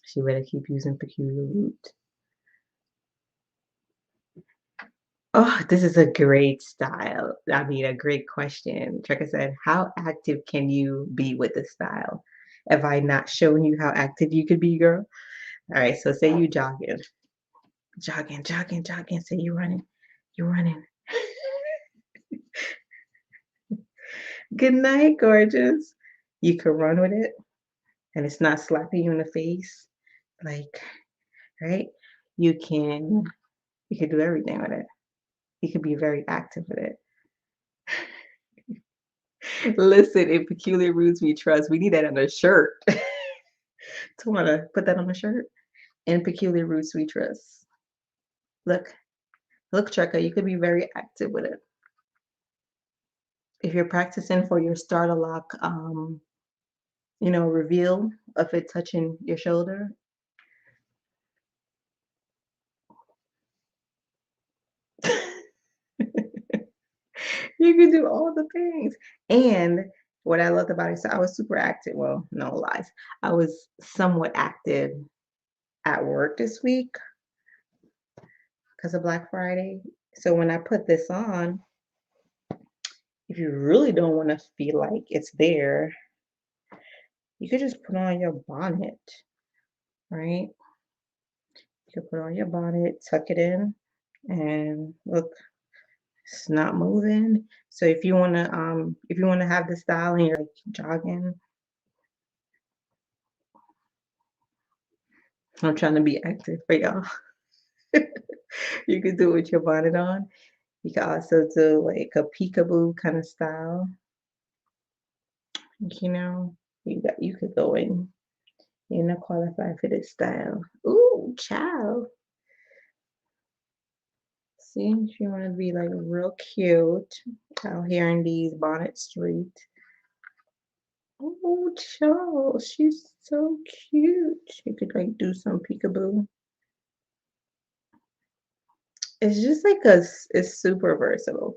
She better keep using peculiar root. Oh, this is a great style. I mean, a great question. Trekka said, how active can you be with the style? Have I not shown you how active you could be, girl? All right, so say you jogging, jogging, jogging, jogging. Say you running, you're running. Good night, gorgeous. You can run with it, and it's not slapping you in the face. Like, right? You can you can do everything with it. You can be very active with it. Listen, in Peculiar Roots We Trust, we need that on a shirt. To wanna put that on a shirt. In Peculiar Roots We Trust. Look, look, Trekka, you could be very active with it. If you're practicing for your starter lock, reveal of it touching your shoulder. You can do all the things. And what I loved about it, so I was super active. Well, no lies. I was somewhat active at work this week because of Black Friday. So when I put this on, if you really don't want to feel like it's there, you could just put on your bonnet, right? You could put on your bonnet, tuck it in, and look, it's not moving. So if you wanna have the style and you're like jogging, I'm trying to be active for y'all. You could do it with your bonnet on. You can also do like a peekaboo kind of style. You know, you could go in. You're not qualified for this style. Ooh, child. See, if you want to be like real cute out here in these bonnet streets. Oh, child, she's so cute. You could like do some peekaboo. It's just like it's super versatile,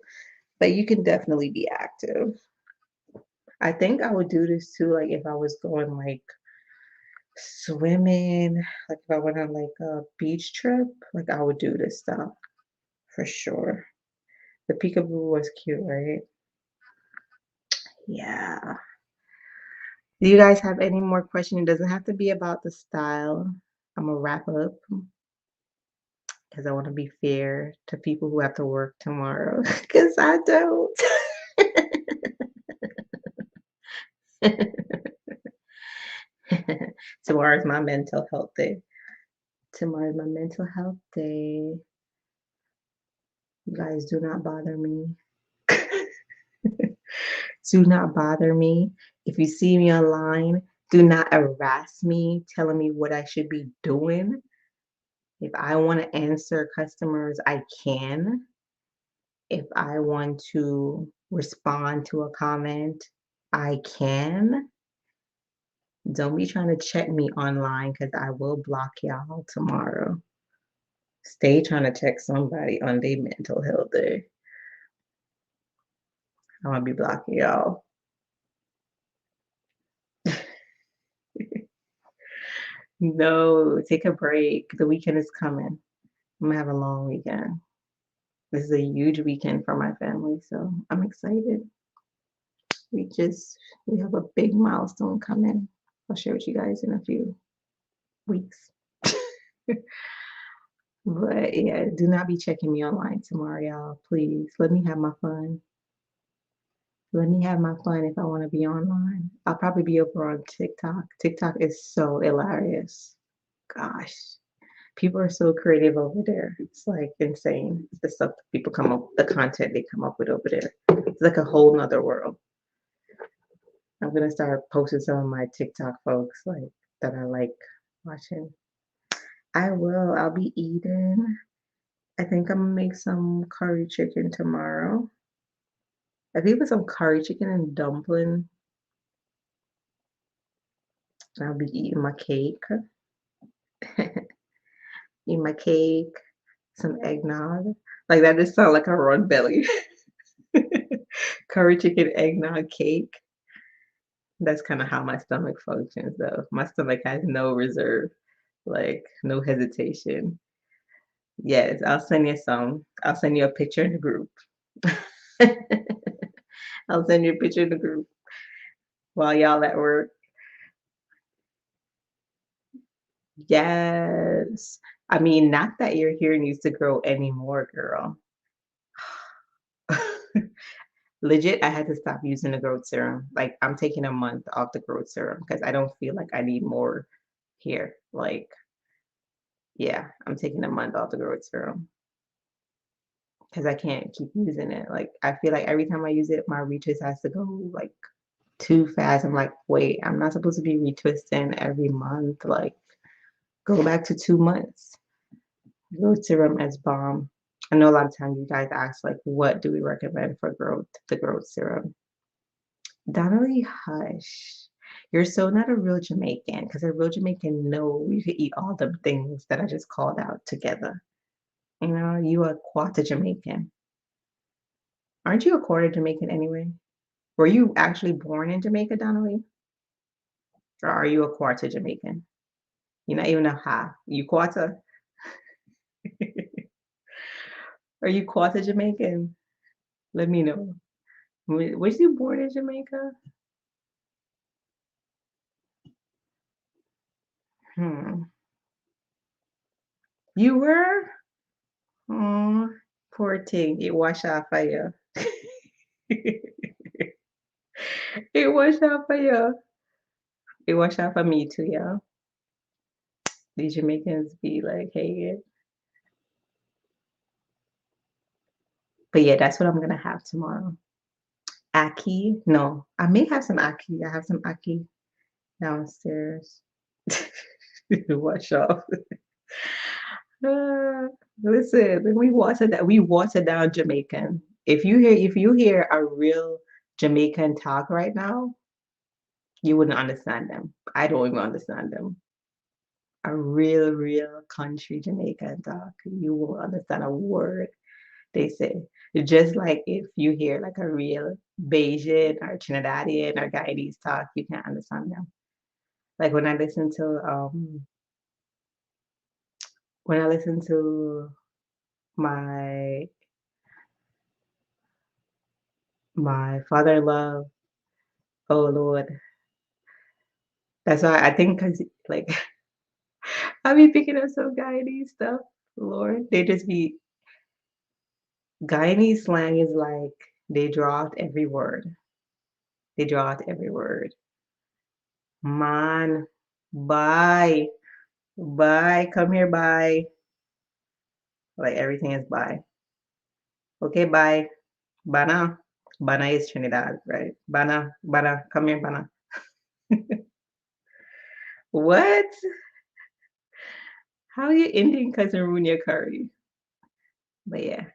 but you can definitely be active. I think I would do this too, like if I was going like swimming, like if I went on like a beach trip, like I would do this stuff for sure. The peekaboo was cute, right? Yeah. Do you guys have any more questions? It doesn't have to be about the style. I'm gonna wrap up because I want to be fair to people who have to work tomorrow because I don't. Tomorrow's my mental health day. Tomorrow's my mental health day. You guys do not bother me. Do not bother me. If you see me online, do not harass me telling me what I should be doing. If I want to answer customers, I can. If I want to respond to a comment, I can. Don't be trying to check me online because I will block y'all tomorrow. Stay trying to check somebody on their mental health day. I'm gonna be blocking y'all. No, take a break. The weekend is coming. I'm gonna have a long weekend. This is a huge weekend for my family, so I'm excited. We have a big milestone coming. I'll share with you guys in a few weeks. But yeah, do not be checking me online tomorrow, y'all. Please let me have my fun. Let me have my fun if I want to be online. I'll probably be over on TikTok. TikTok is so hilarious. Gosh, people are so creative over there. It's like insane. The stuff that people come up, the content they come up with over there. It's like a whole nother world. I'm gonna start posting some of my TikTok folks like that I like watching. I will. I'll be eating. I think I'm gonna make some curry chicken tomorrow. I think with some curry chicken and dumpling. I'll be eating my cake. Eat my cake, some eggnog. Like that just sounds like a run belly. Curry chicken eggnog cake. That's kind of how my stomach functions though. My stomach has no reserve, like no hesitation. Yes, I'll send you some. I'll send you a picture in the group. I'll send you a picture in the group while y'all at work. Yes. I mean, not that your hair needs to grow anymore, girl. Legit, I had to stop using the growth serum. Like, I'm taking a month off the growth serum because I don't feel like I need more hair. Like, yeah, I'm taking a month off the growth serum because I can't keep using it. Like, I feel like every time I use it, my retwist has to go like too fast. I'm like, wait, I'm not supposed to be retwisting every month. Like, go back to 2 months. Growth serum as bomb. I know a lot of times you guys ask like, what do we recommend for growth, the growth serum? Donnelly Hush. You're so not a real Jamaican because a real Jamaican know you can eat all the things that I just called out together. You know, you a quarter Jamaican. Aren't you a quarter Jamaican anyway? Were you actually born in Jamaica, Donnelly? Or are you a quarter Jamaican? You're not even a half. You quarter? Are you quarter Jamaican? Let me know. Was you born in Jamaica? Hmm. You were? Oh, poor thing. It washed off of you. It washed off of you. It washed off of me too, yeah. These Jamaicans be like, hey. But yeah, that's what I'm gonna have tomorrow. Aki? No, I may have some Aki. I have some Aki downstairs. Wash off. Uh, listen, we water down Jamaican. If you hear a real Jamaican talk right now, you wouldn't understand them. I don't even understand them. A real country Jamaican talk, you won't understand a word they say. Just like if you hear like a real Bayesian or Trinidadian or Guyanese talk, you can't understand them. Like when I listen to my my father-in-law, oh Lord, that's why I think because like I be picking up some Guyanese stuff. Lord, they just be Guyanese slang is like they draw out every word. They draw out every word. Man, bye, bye, come here, bye. Like everything is bye. Okay, bye. Bana. Bana is Trinidad, right? Bana, Bana, come here, Bana. What? How you Indian cousin ruin your curry? But yeah.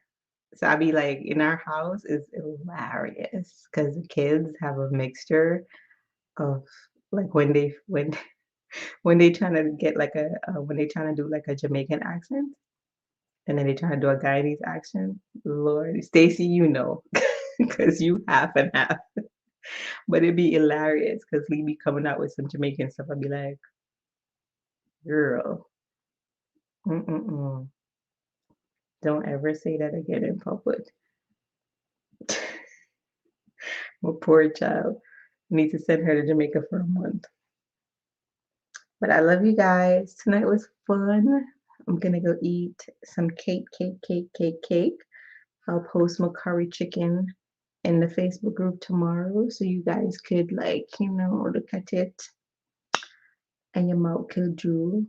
So I be like in our house is hilarious because the kids have a mixture of like when they trying to get like a when they trying to do like a Jamaican accent and then they trying to do a Guyanese accent. Lord, Stacy, you know, because you half and half. But it'd be hilarious because we be coming out with some Jamaican stuff. I'd be like, girl, mm-mm-mm. Don't ever say that again in public. My poor child. Need to send her to Jamaica for a month. But I love you guys. Tonight was fun. I'm gonna go eat some cake. I'll post my curry chicken in the Facebook group tomorrow so you guys could like, look at it and your mouth could drool.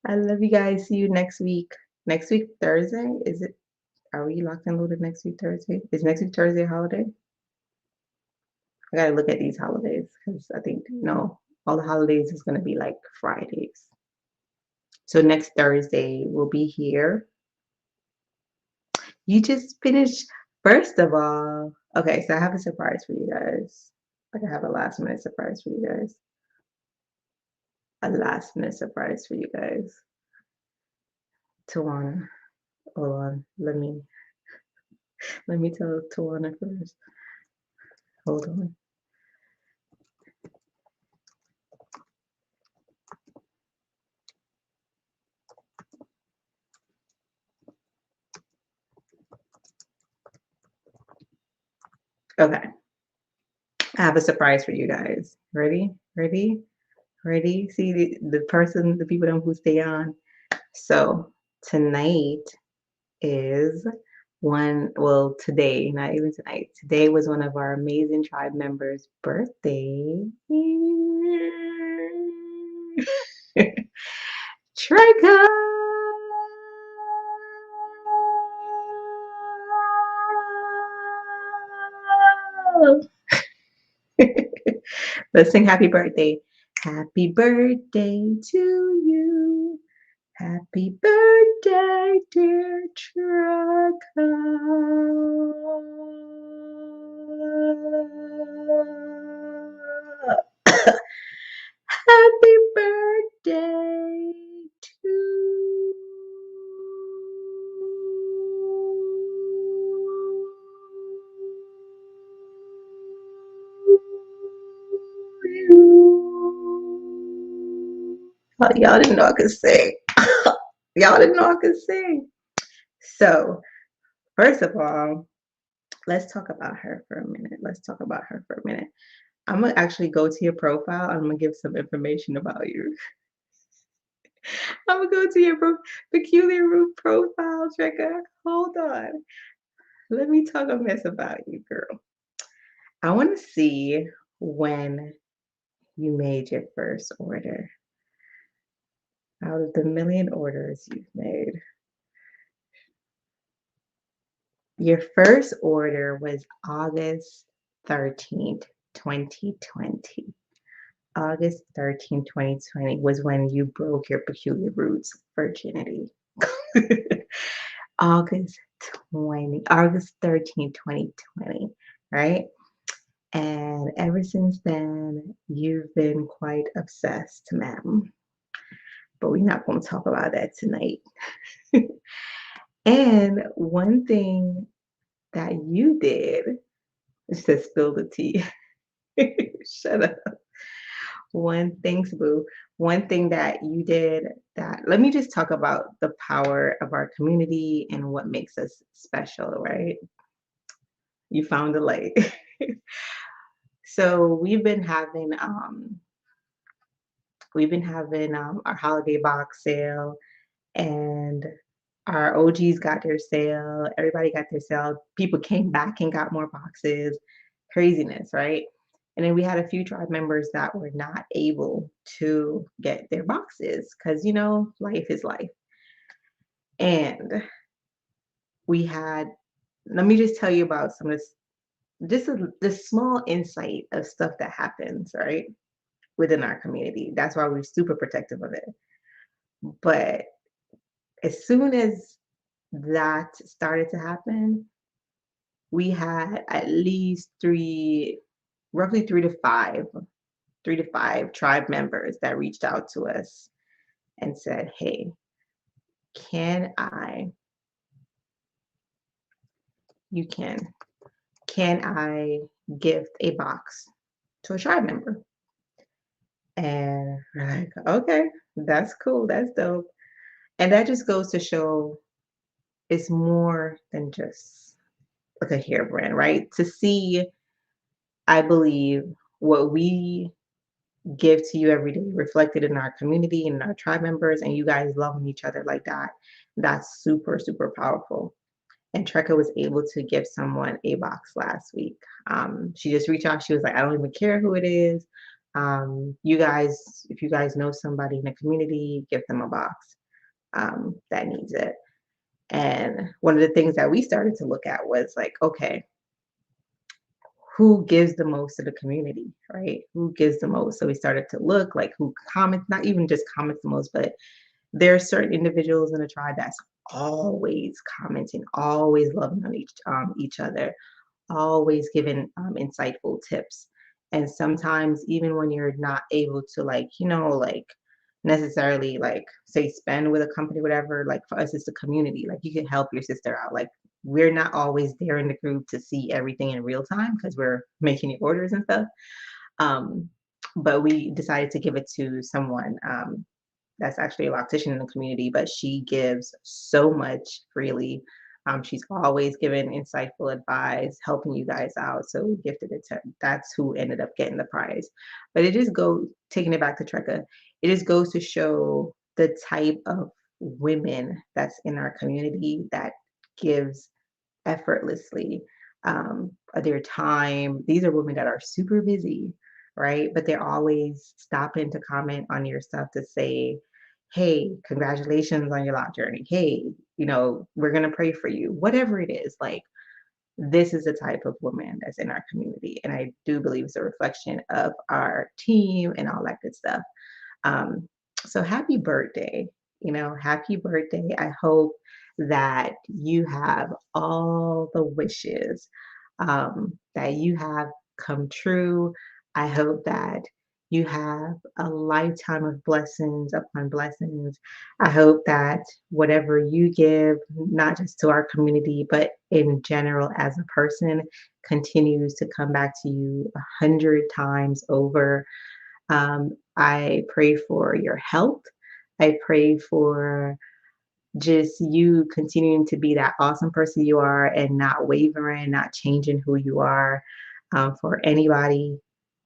I love you guys. See you next week. Next week, Thursday? Is it? Are we locked and loaded next week, Thursday? Is next week Thursday a holiday? I gotta look at these holidays because I think, no, all the holidays is gonna be like Fridays. So next Thursday we'll be here. You just finished, first of all. Okay, so I have a surprise for you guys. Like I have a last minute surprise for you guys. A last minute surprise for you guys. Tawana, hold on. Let me tell Tawana first. Hold on. Okay. I have a surprise for you guys. Ready? Ready? Ready? See the people who stay on. So tonight is today, not even tonight. Today was one of our amazing tribe members' birthday. Trika! Let's sing happy birthday. Happy birthday to you. Happy birthday, dear Trucker. Happy birthday to you. Oh, y'all didn't know I could sing. Y'all didn't know I could sing. So, first of all, let's talk about her for a minute. Let's talk about her for a minute. I'm gonna actually go to your profile. I'm gonna give some information about you. I'm gonna go to your peculiar root profile, Trecca. Hold on. Let me talk a mess about you, girl. I want to see when you made your first order. Out of the million orders you've made, your first order was August 13th, 2020. August 13th, 2020 was when you broke your peculiar roots virginity. August 13th, 2020, right? And ever since then, you've been quite obsessed, ma'am. But we're not going to talk about that tonight. And one thing that you did, it says spill the tea. Shut up. Thanks, boo. One thing that you did that, let me just talk about the power of our community and what makes us special, right? You found the light. So we've been having our holiday box sale, and our OGs got their sale. Everybody got their sale. People came back and got more boxes. Craziness, right? And then we had a few tribe members that were not able to get their boxes because, life is life. And we had, let me just tell you about some of this is the small insight of stuff that happens, right, within our community. That's why we're super protective of it. But as soon as that started to happen, we had at least roughly three to five tribe members that reached out to us and said, hey, can I, you can I gift a box to a tribe member? And we're like, okay, that's cool, that's dope. And that just goes to show it's more than just like a hair brand, right? To see, I believe, what we give to you every day reflected in our community and our tribe members, and you guys loving each other like that, that's super, super powerful. And Trecca was able to give someone a box last week. She just reached out. She was like, I don't even care who it is. You guys, if you guys know somebody in the community, give them a box that needs it. And one of the things that we started to look at was like, okay, who gives the most to the community, right? Who gives the most? So we started to look like who comments, not even just comments the most, but there are certain individuals in the tribe that's always commenting, always loving on each other, always giving insightful tips. And sometimes even when you're not able to necessarily say spend with a company, whatever, like for us it's the community. Like you can help your sister out. Like we're not always there in the group to see everything in real time because we're making the orders and stuff. But we decided to give it to someone that's actually a loctician in the community, but she gives so much freely. She's always giving insightful advice, helping you guys out. So we gifted it to, that's who ended up getting the prize. But it just goes, taking it back to Trecca, it just goes to show the type of women that's in our community that gives effortlessly their time. These are women that are super busy, right? But they're always stopping to comment on your stuff to say, hey, congratulations on your lot journey. Hey, we're going to pray for you. Whatever it is, like this is the type of woman that's in our community. And I do believe it's a reflection of our team and all that good stuff. So happy birthday. happy birthday. I hope that you have all the wishes that you have come true. I hope that you have a lifetime of blessings upon blessings. I hope that whatever you give, not just to our community, but in general as a person, continues to come back to you 100 times over. I pray for your health. I pray for just you continuing to be that awesome person you are and not wavering, not changing who you are for anybody.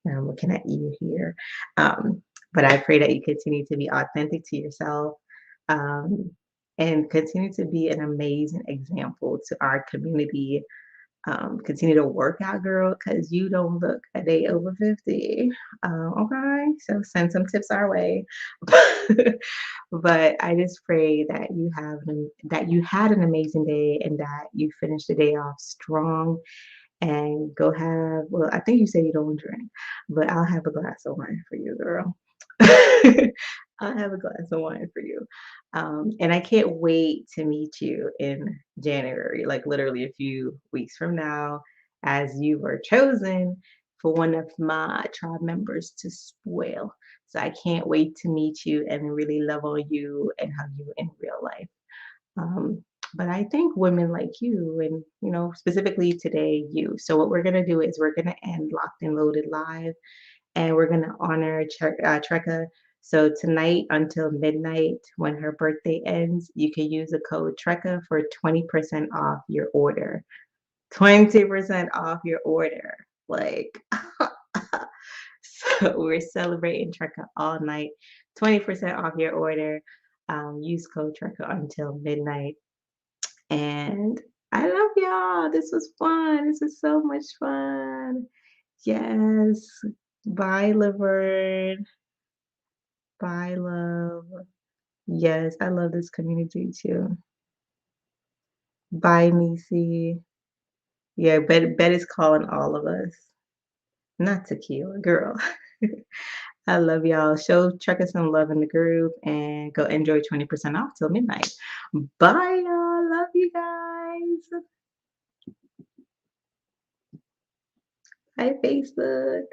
I'm looking at you here. Um, but I pray that you continue to be authentic to yourself um, and continue to be an amazing example to our community. Continue to work out, girl, because you don't look a day over 50. Okay, so send some tips our way. But I just pray that that you had an amazing day and that you finished the day off strong and go have, well, I think you say you don't drink, but I'll have a glass of wine for you, girl. I'll have a glass of wine for you. And I can't wait to meet you in January, like literally a few weeks from now, as you were chosen for one of my tribe members to spoil. So I can't wait to meet you and really love on you and hug you in real life. But I think women like you, and specifically today, you. So what we're gonna do is we're gonna end Locked and Loaded live, and we're gonna honor Trekka. So tonight until midnight, when her birthday ends, you can use the code Trekka for 20% off your order. 20% off your order. Like, so we're celebrating Trekka all night. 20% off your order. Use code Trekka until midnight. And I love y'all. This was fun. This was so much fun. Yes. Bye, Laverne. Bye, love. Yes, I love this community too. Bye, Nisi. Yeah, Bet is calling all of us. Not tequila, girl. I love y'all. Show Trucker some love in the group and go enjoy 20% off till midnight. Bye, y'all. Love you guys. Bye, Facebook.